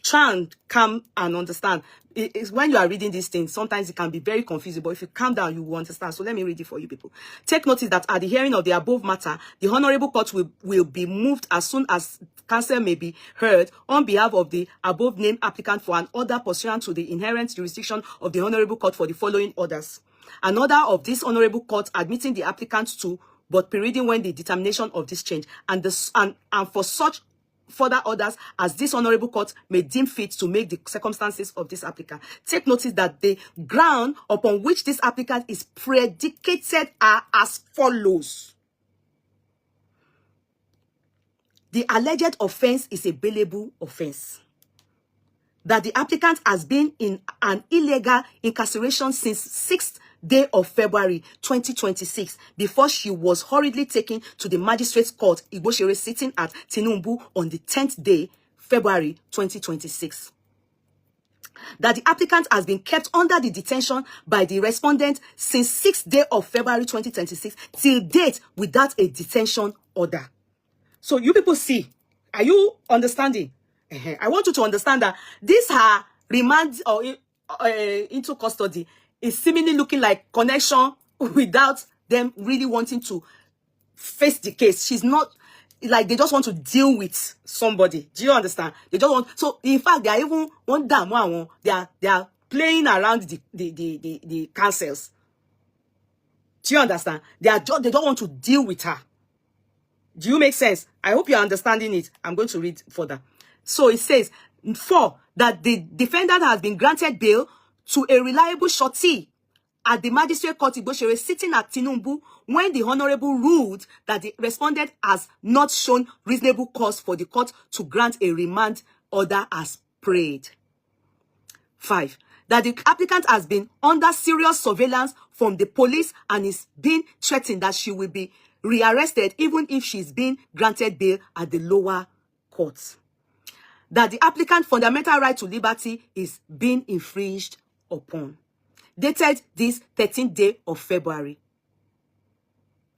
try and come and understand. It's when you are reading these things, sometimes it can be very confusing, but if you calm down, you will understand. So let me read it for you people. Take notice that at the hearing of the above matter, the Honorable Court will be moved as soon as counsel may be heard on behalf of the above named applicant for an order pursuant to the inherent jurisdiction of the Honorable Court for the following orders. An order of this Honorable Court admitting the applicant to, but perioding when the determination of this change, and for such further orders as this Honorable Court may deem fit to make the circumstances of this applicant. Take notice that the ground upon which this applicant is predicated are as follows. The alleged offense is a bailable offense. That the applicant has been in an illegal incarceration since 6th day of February 2026 before she was hurriedly taken to the magistrate's court, Igboshere, sitting at Tinubu on the 10th day, February 2026. That the applicant has been kept under the detention by the respondent since 6th day of February 2026 till date without a detention order. So you people see, are you understanding? I want you to understand that this her remand or into custody is seemingly looking like connection without them really wanting to face the case. She's not, like, they just want to deal with somebody. Do you understand? They just want, so in fact, they are even they are playing around the councils. Do you understand? They don't want to deal with her. Do you make sense? I hope you're understanding it. I'm going to read further. So it says, 4, that the defendant has been granted bail to a reliable surety at the magistrate court Igboshere sitting at Tinubu when the Honorable ruled that the respondent has not shown reasonable cause for the court to grant a remand order as prayed. 5, that the applicant has been under serious surveillance from the police and is being threatened that she will be rearrested even if she's been granted bail at the lower courts. That the applicant's fundamental right to liberty is being infringed upon. Dated this 13th day of February.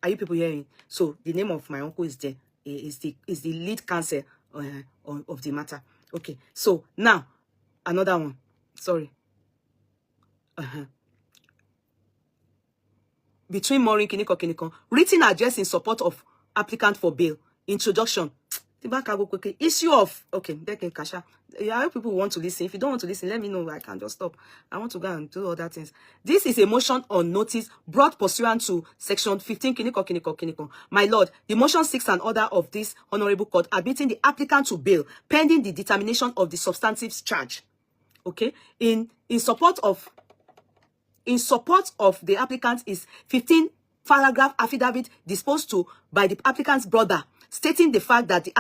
Are you people hearing? So the name of my uncle is there. Is the lead counsel of the matter. Okay. So now another one. Sorry. Between Maureen Kiniko. Written address in support of applicant for bail. Introduction. Issue of, okay, I hope people want to listen. If you don't want to listen, let me know. I can just stop. I want to go and do other things. This is a motion on notice brought pursuant to section 15 Kiniko. My lord, the motion seeks an order of this Honorable Court admitting the applicant to bail pending the determination of the substantive charge. Okay, in support of the applicant is 15 paragraph affidavit disposed to by the applicant's brother, stating the fact that the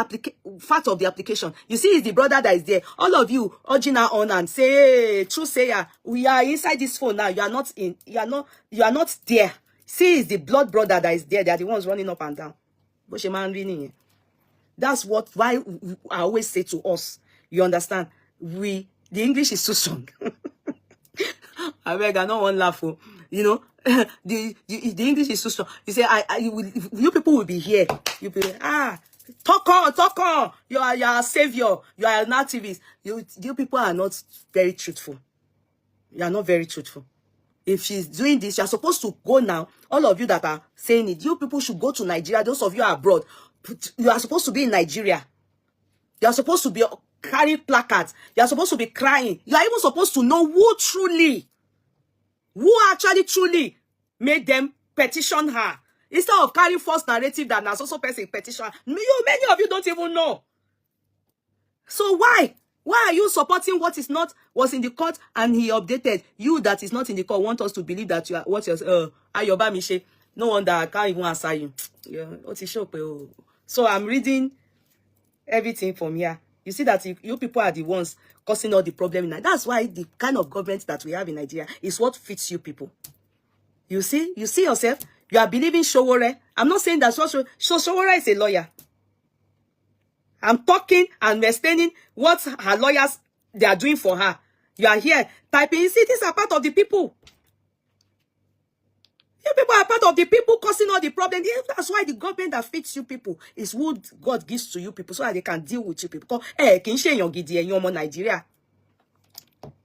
fact of the application. You see, it's the brother that is there. All of you urging her on and say, hey, true sayer, we are inside this phone now. You are not there. See, it's the blood brother that is there. They are the ones running up and down. That's why I always say to us, you understand, the English is too strong. I beg, I don't want to laugh. You know, the English is so strong. You say, you people will be here. You be, talk on. You are a savior. You are an activist. You people are not very truthful. You are not very truthful. If she's doing this, you're supposed to go now. All of you that are saying it, you people should go to Nigeria. Those of you are abroad. You are supposed to be in Nigeria. You are supposed to be carrying placards. You are supposed to be crying. You are even supposed to know who actually truly made them petition her. Instead of carrying false narrative that Nas also person petition her. Many of you don't even know. So why? Why are you supporting what is not was in the court and he updated? You that is not in the court want us to believe that you are what you're Ayoba Mishe. No wonder I can't even answer you. Yeah, so I'm reading everything from here. You see that you people are the ones causing all the problem in Nigeria. That's why the kind of government that we have in Nigeria is what fits you people. You see yourself. You are believing Showore. I'm not saying that Showore is a lawyer. I'm talking and explaining what her lawyers they are doing for her. You are here typing. You see, these are part of the people. You people are part of the people causing all the problem. That's why the government that feeds you people is who God gives to you people, so that they can deal with you people. Nigeria.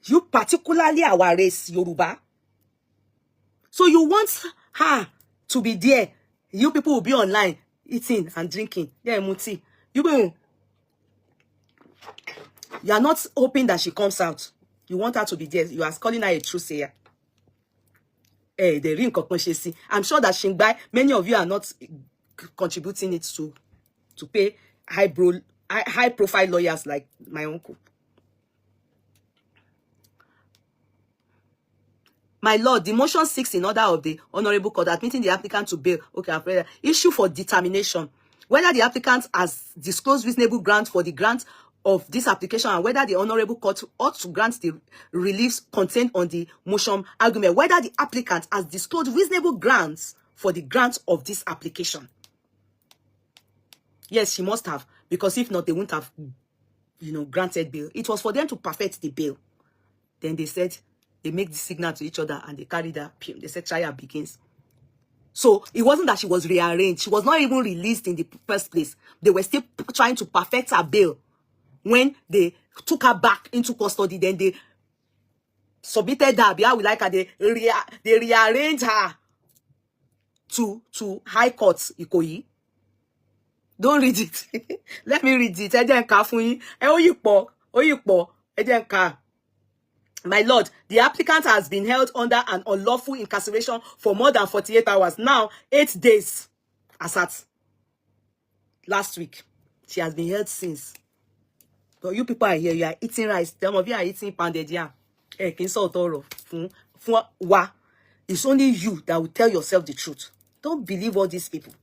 You particularly our race, Yoruba. So you want her to be there. You people will be online eating and drinking. Yeah, Muti. You are not hoping that she comes out. You want her to be there. You are calling her a true sayer. The ring. I'm sure that Shingbai, many of you are not contributing it to pay high profile lawyers like my uncle. My lord, the motion 6 in order of the Honorable Court admitting the applicant to bail. Okay, I've read that. Issue for determination whether the applicant has disclosed reasonable grounds for the grant of this application and whether the Honorable Court ought to grant the reliefs contained on the motion argument, whether the applicant has disclosed reasonable grounds for the grant of this application. Yes, she must have, because if not, they wouldn't have, granted bail. It was for them to perfect the bail. Then they said, they make the signal to each other and they carry that. They said trial begins. So it wasn't that she was rearranged. She was not even released in the first place. They were still trying to perfect her bail. When they took her back into custody, then they submitted her. They rearranged her to High Court Ikoyi. Don't read it. Let me read it. My lord, the applicant has been held under an unlawful incarceration for more than 48 hours. Now, 8 days. As at last week. She has been held since. But you people are here, you are eating rice. Some of you are eating pounded yam. It's only you that will tell yourself the truth. Don't believe all these people.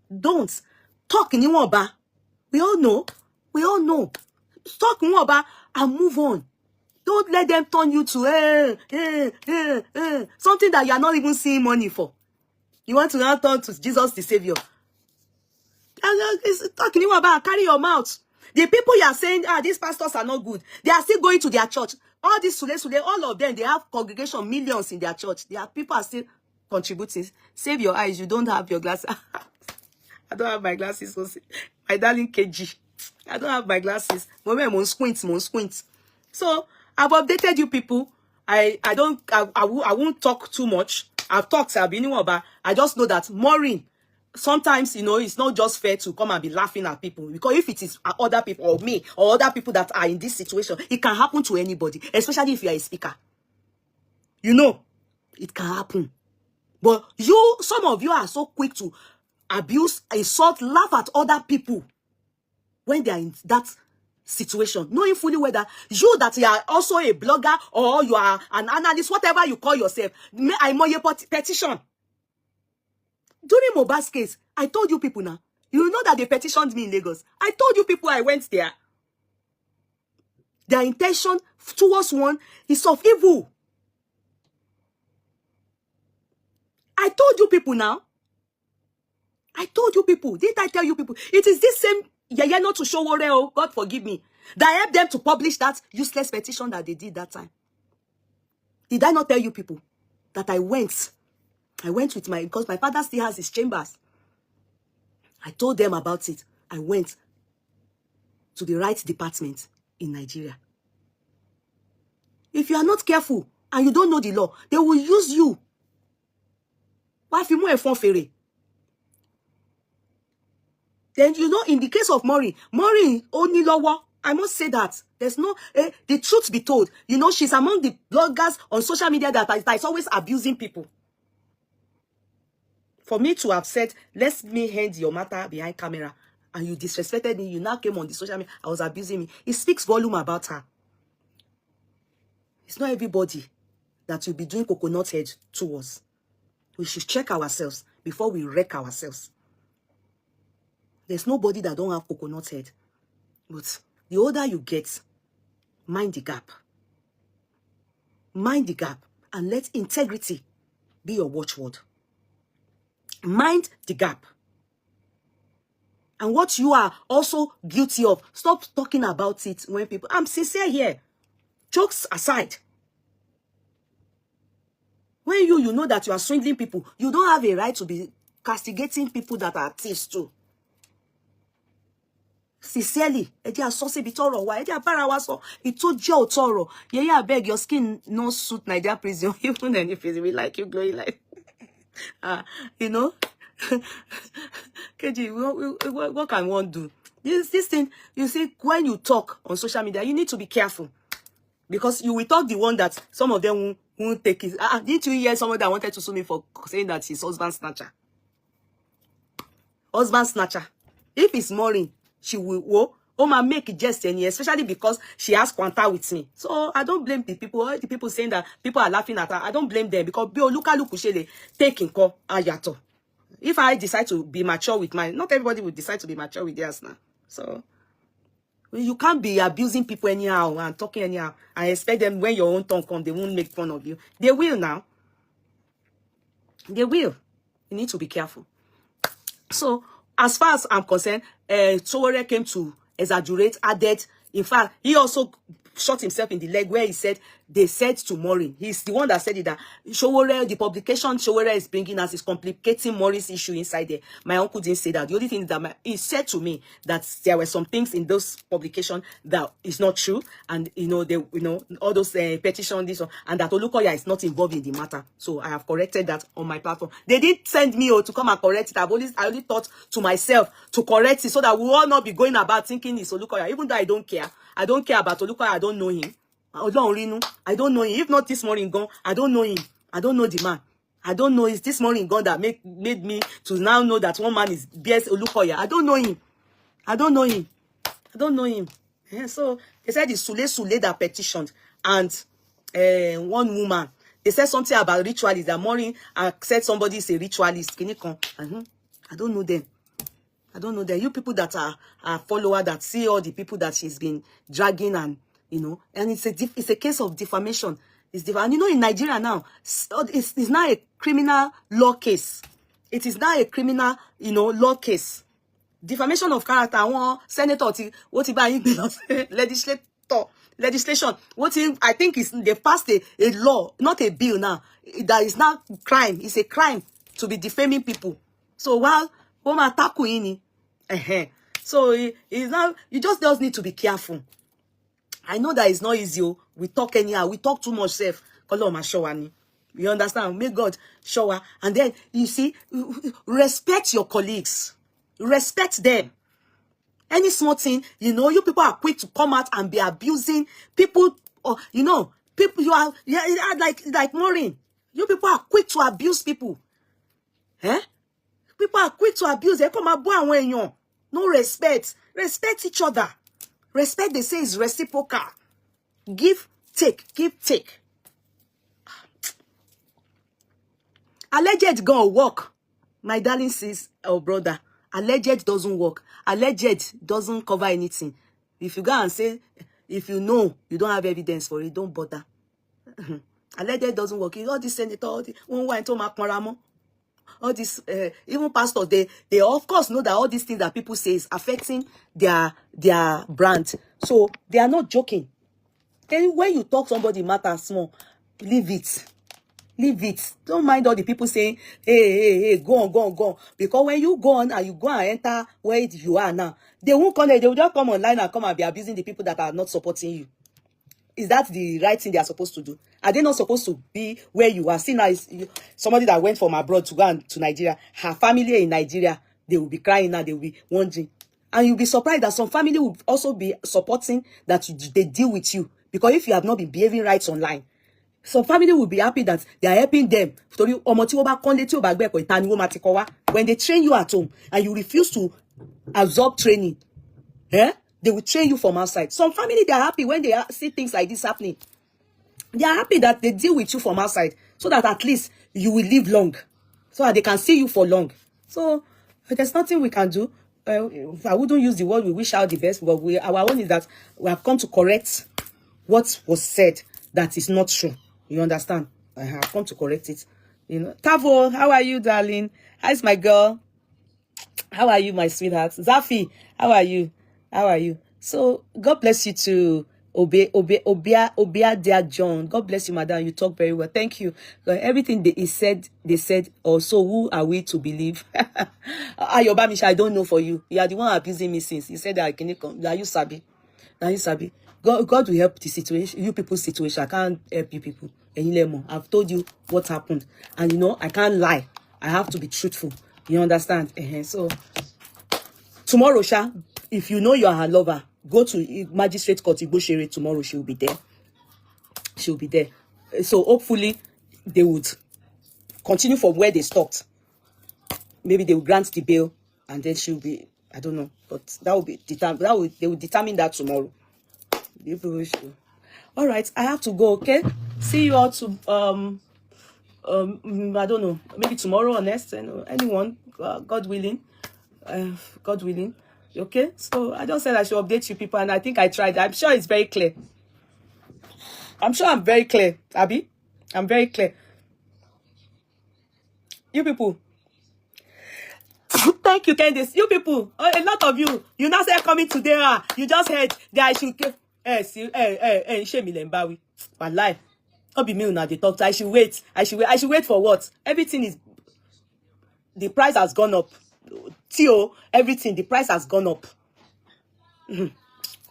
Don't. Talk in Iwoba. We all know. We all know. Talk in Iwoba and move on. Don't let them turn you to something that you are not even seeing money for. You want to now turn to Jesus the Savior. Talking about carry your mouth. The people you are saying, these pastors are not good. They are still going to their church. All these Sule, all of them, they have congregation, millions in their church. Their people are still contributing. Save your eyes. You don't have your glasses. I don't have my glasses. My darling KG. I don't have my glasses. Mon squint. So I've updated you people. I won't talk too much. I've talked about. I just know that Maureen, sometimes, it's not just fair to come and be laughing at people. Because if it is other people or me or other people that are in this situation, it can happen to anybody, especially if you are a speaker. It can happen. But some of you are so quick to abuse, insult, laugh at other people when they are in that situation, knowing fully whether you that you are also a blogger or you are an analyst, whatever you call yourself. I'm your petition. During Mohbad's case, I told you people now. You know that they petitioned me in Lagos. I told you people I went there. Their intention towards one is of evil. I told you people now. I told you people. Didn't I tell you people? It is this same not to show worry, God forgive me, that helped them to publish that useless petition that they did that time. Did I not tell you people that I went with because my father still has his chambers. I told them about it. I went to the right department in Nigeria. If you are not careful and you don't know the law, they will use you. Then, in the case of Maureen only lower. I must say that there's no, the truth be told, she's among the bloggers on social media that is always abusing people. For me to have said, let me hand your matter behind camera, and you disrespected me, you now came on the social media, I was abusing me. It speaks volume about her. It's not everybody that will be doing coconut head to us. We should check ourselves before we wreck ourselves. There's nobody that don't have coconut head. But the older you get, mind the gap. Mind the gap and let integrity be your watchword. Mind the gap. And what you are also guilty of, stop talking about it when people... I'm sincere here. Jokes aside. When you know that you are swindling people, you don't have a right to be castigating people that are thieves too. Sincerely, Edia saucy bitoro wa, Edia barawaso, it told you toro. Yeah, beg your skin no suit Nigeria prison, even any prison we like you glowing like you know. KG, what can one do? This thing, you see, when you talk on social media, you need to be careful. Because you will talk the one that some of them won't take it. Didn't you hear someone that wanted to sue me for saying that he's husband snatcher? Husband snatcher. If it's Maureen, she will make it just any, especially because she has quanta with me. So I don't blame the people. All the people saying that people are laughing at her, I don't blame them because they taking call ayato. If I decide to be mature with mine, not everybody will decide to be mature with theirs now. So you can't be abusing people anyhow and talking anyhow and expect them when your own tongue comes, they won't make fun of you. They will now. They will. You need to be careful. So, as far as I'm concerned, Sowore came to exaggerate, added. In fact, he also shot himself in the leg where he said, they said to Maureen, he's the one that said it, that Sowore, the publication Sowore is bringing us is complicating Maureen's issue inside there. My uncle didn't say that. The only thing is that he said to me that there were some things in those publications that is not true, and all those petitions, this one, and that Olukoya is not involved in the matter. So I have corrected that on my platform. They didn't send me to come and correct it. I only thought to myself to correct it so that we will all not be going about thinking it's Olukoya, even though I don't care. I don't care about Olukoya. I don't know him. I don't know him. If not this morning gone, I don't know him. I don't know the man. I don't know. It's this morning gone that made me to now know that one man is BS Olukoya. I don't know him. I don't know him. I don't know him. Yeah, so they said it's Sule that petitioned, and one woman. They said something about ritualists. That Maureen said somebody is a ritualist. Can you come? I don't know them. I don't know them. You people that are followers that see all the people that she's been dragging, and and it's a case of defamation. And in Nigeria now, it's not a criminal law case. It is not a criminal, law case. Defamation of character. One senator, legislation. I think they passed a law, not a bill now. That is now crime. It's a crime to be defaming people. So while so it's now, you just need to be careful. I know that it's not easy. We talk anyhow. We talk too much self. You understand? May God shower. And then, you see, respect your colleagues. Respect them. Any small thing, you people are quick to come out and be abusing people. Or, people, you are like Maureen. You people are quick to abuse people. People are quick to abuse. They come and no respect. Respect each other. Respect, they say, is reciprocal. Give, take. Alleged gonna work. My darling sis or brother. Alleged doesn't work. Alleged doesn't cover anything. If you go and say, if you know you don't have evidence for it, don't bother. Alleged doesn't work. All these senators, all these even pastors, they of course know that all these things that people say is affecting their brand. So they are not joking. Then when you talk somebody matter small, leave it. Leave it. Don't mind all the people saying, hey, go on. Because when you go on and you go and enter where you are now, they won't come there. They will just come online and come and be abusing the people that are not supporting you. Is that the right thing they are supposed to do? Are they not supposed to be where you are? See now, somebody that went from abroad to go to Nigeria, her family in Nigeria, they will be crying now, they will be wondering. And you'll be surprised that some family will also be supporting that they deal with you. Because if you have not been behaving right online, some family will be happy that they are helping them. When they train you at home and you refuse to absorb training, they will train you from outside. Some family, they are happy when they see things like this happening. They are happy that they deal with you from outside so that at least you will live long. So that they can see you for long. So there's nothing we can do. I wouldn't use the word we wish out the best, but our own is that we have come to correct what was said that is not true. You understand? I have come to correct it. Tavo, how are you, darling? How's my girl? How are you, my sweetheart? Zafi, how are you? How are you? So God bless you to Obia, dear John. God bless you, madam. You talk very well. Thank you. Everything they said also. Who are we to believe? Ayobamisha, I don't know for you. You are the one abusing me since. You said that I can come. Are you sabi? Now you sabi. God will help the situation, you people's situation. I can't help you people. I've told you what happened. And you know, I can't lie. I have to be truthful. You understand? So tomorrow, Sha, if you know you are her lover, go to Magistrate Court Igboshere tomorrow. She will be there. She will be there. So hopefully they would continue from where they stopped. Maybe they will grant the bail, and then she'll be, I don't know, but that will be determined. They will determine that tomorrow. All right, I have to go. Okay, see you all to I don't know, maybe tomorrow or next. Anyone, God willing. God willing. Okay, so I just said I should update you people, and I think I tried. I'm sure it's very clear. I'm sure I'm very clear, Abby. I'm very clear. You people. Thank you, Candice. You people, a lot of you now say coming today. You just heard that I should shame me lembawi. But lie. Not be me now they talk. I should wait. I should wait for what? Everything is, the price has gone up. Theo, everything, the price has gone up.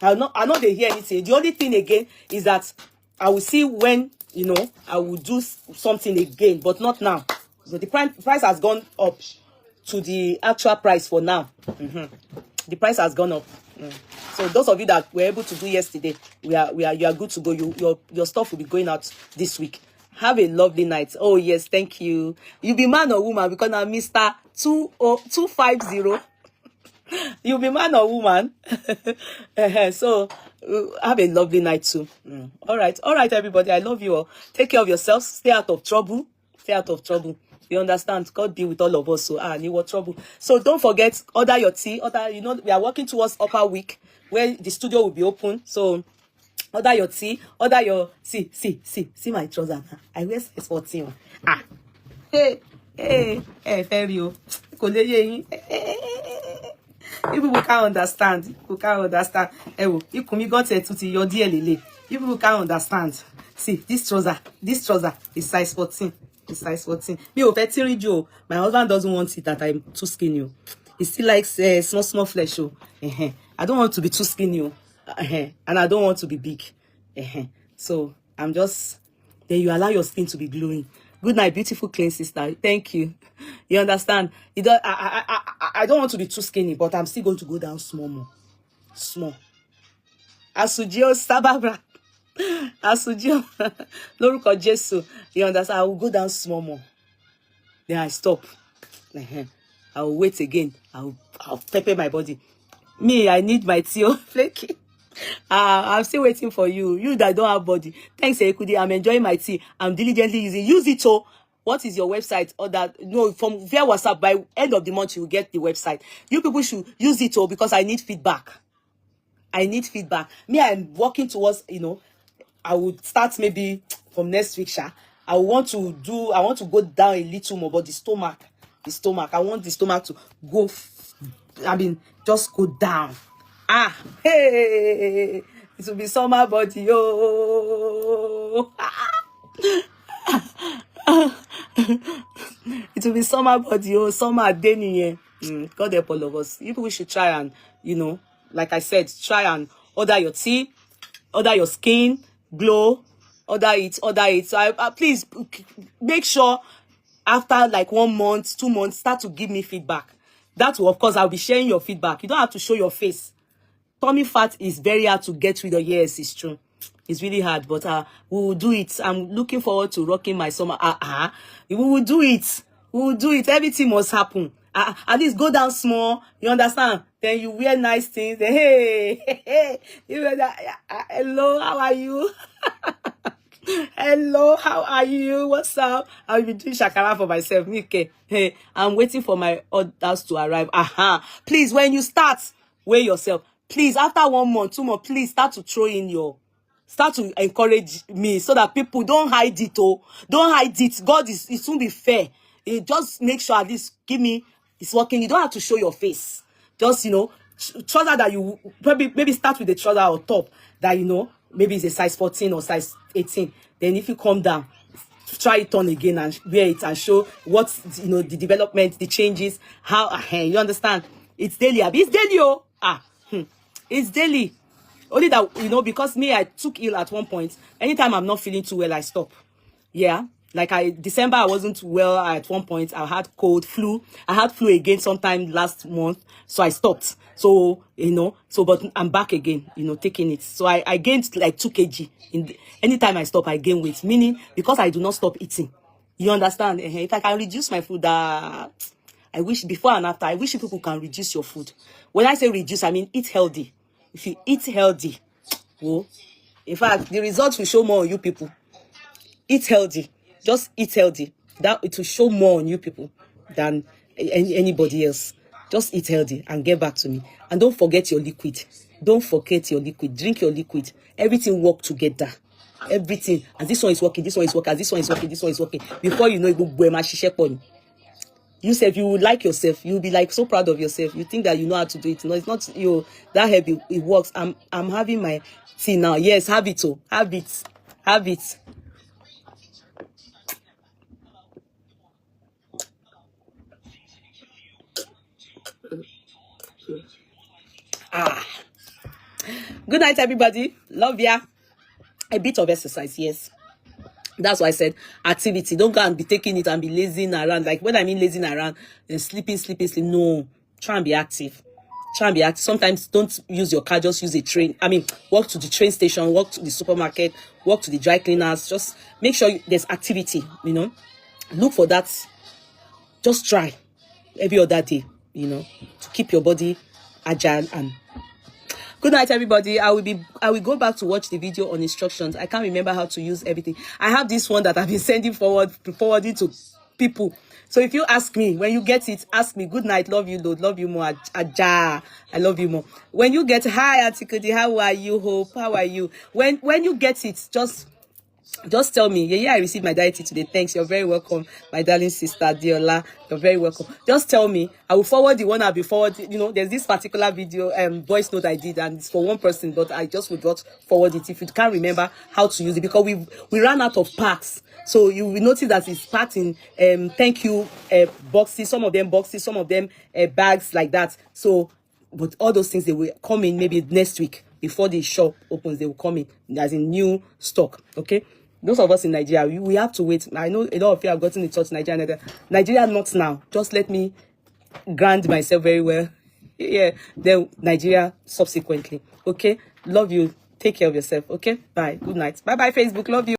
I know they hear anything. The only thing again is that I will see when, you know, I will do something again, but not now. So the price has gone up to the actual price for now. The price has gone up. So those of you that were able to do yesterday, you are good to go. Your stuff will be going out this week. Have a lovely night. Oh yes, thank you. You be man or woman because I'm Mr. 250. You be man or woman. So have a lovely night too. All right, everybody. I love you all. Take care of yourselves. Stay out of trouble. Stay out of trouble. You understand? God be with all of us. So you what trouble. So don't forget, order your tea. You know, we are working towards upper week where the studio will be open. So order your tea. Order your see my trouser. I wear size 14. Hey, Ferio. People can't understand. People can't understand. You come got to your dear Lily. People can't understand. See, this trouser is size 14. It's size 14. Me Joe. My husband doesn't want it that I'm too skinny. He still likes small flesh. I don't want to be too skinny. And I don't want to be big. So I'm just, then you allow your skin to be glowing. Good night, beautiful clean sister. Thank you. You understand? I don't want to be too skinny, but I'm still going to go down small. Asujio Sababra. Asujio. Lórúkọ Jésù. You understand? I will go down small more. Then I stop. I will wait again. I'll pepper my body. Me, I need my tea flaky. I'm still waiting for you. You that don't have body. Thanks, Ekudi. I'm enjoying my tea. I'm diligently using. Use it. Oh, what is your website? Or that from via WhatsApp. By end of the month, you will get the website. You people should use it. Oh, because I need feedback. Me, I'm working towards. You know, I would start maybe from next week. I want to go down a little more, but the stomach. I want the stomach to go. Just go down. Hey, it will be summer body, yo. It will be summer body, yo. Summer day, God help all of us. People should try and, you know, like I said, try and order your tea, order your skin glow, order it. So please make sure after like 1 month, 2 months, start to give me feedback. That will, of course, I'll be sharing your feedback. You don't have to show your face. Tummy fat is very hard to get rid of. Yes, it's true. It's really hard, but we will do it. I'm looking forward to rocking my summer. We will do it. Everything must happen. At least go down small. You understand? Then you wear nice things. Then, hey. You know that, hello, how are you? Hello, how are you? What's up? I'll be doing shakara for myself. Okay. Hey, I'm waiting for my orders to arrive. Please, when you start, weigh yourself. Please, after 1 month, 2 months, please start to encourage me so that people don't hide it. Oh, don't hide it. It won't be fair. Just make sure at least give me, it's working. You don't have to show your face. Just, you know, trouser that you maybe start with the trouser or top that, you know, maybe it's a size 14 or size 18. Then if you come down, try it on again and wear it and show what, you know, the development, the changes, how, you understand? It's daily. It's daily, oh. It's daily. Only that, you know, because me, I took ill at one point. Anytime I'm not feeling too well, I stop. Yeah. Like December, I wasn't well at one point. I had cold, flu. I had flu again sometime last month. So I stopped. So, you know, but I'm back again, you know, taking it. So I gained like 2 kg. Anytime I stop, I gain weight. Meaning, because I do not stop eating. You understand? If I can reduce my food, I wish before and after, I wish people can reduce your food. When I say reduce, I mean eat healthy. If you eat healthy, well, in fact, the results will show more on you people. Eat healthy. Just eat healthy. That it will show more on you people than anybody else. Just eat healthy and get back to me. And don't forget your liquid. Don't forget your liquid. Drink your liquid. Everything work together. Everything. And this one is working. This one is working. This one is working. This one is working. Before you know, it will go you say if you would like yourself, you'll be like so proud of yourself. You think that you know how to do it. No, it's not you that heavy. It works. I'm having my tea now. Yes, have it. Oh, have it. Have it. Good night, everybody. Love ya. A bit of exercise, yes. That's why I said activity. Don't go and be taking it and be lazing around. Like when I mean lazing around and sleeping. No. Try and be active. Try and be active. Sometimes don't use your car, just use a train. I mean, walk to the train station, walk to the supermarket, walk to the dry cleaners. Just make sure there's activity, you know. Look for that. Just try every other day, you know, to keep your body agile. And good night, everybody. I will go back to watch the video on instructions. I can't remember how to use everything. I have this one that I've been sending forwarding to people. So if you ask me, when you get it, ask me. Good night. Love you, Lord. Love you more. Aja. I love you more. When you get hi, Atikudi, how are you? Hope, how are you? When you get it, just tell me, yeah, I received my diety today. Thanks. You're very welcome, my darling sister, Diola. You're very welcome. Just tell me. I will forward the one I'll be forwarding. You know, there's this particular video, voice note I did, and it's for one person, but I just would not forward it if you can't remember how to use it, because we ran out of packs. So you will notice that it's packed in thank you boxes, some of them bags like that. So, but all those things, they will come in maybe next week before the shop opens. They will come in as in new stock. Okay. Those of us in Nigeria, we have to wait. I know a lot of you have gotten in touch Nigeria. Nigeria, not now. Just let me ground myself very well. Yeah, then Nigeria subsequently. Okay, love you. Take care of yourself. Okay, bye. Good night. Bye bye, Facebook. Love you.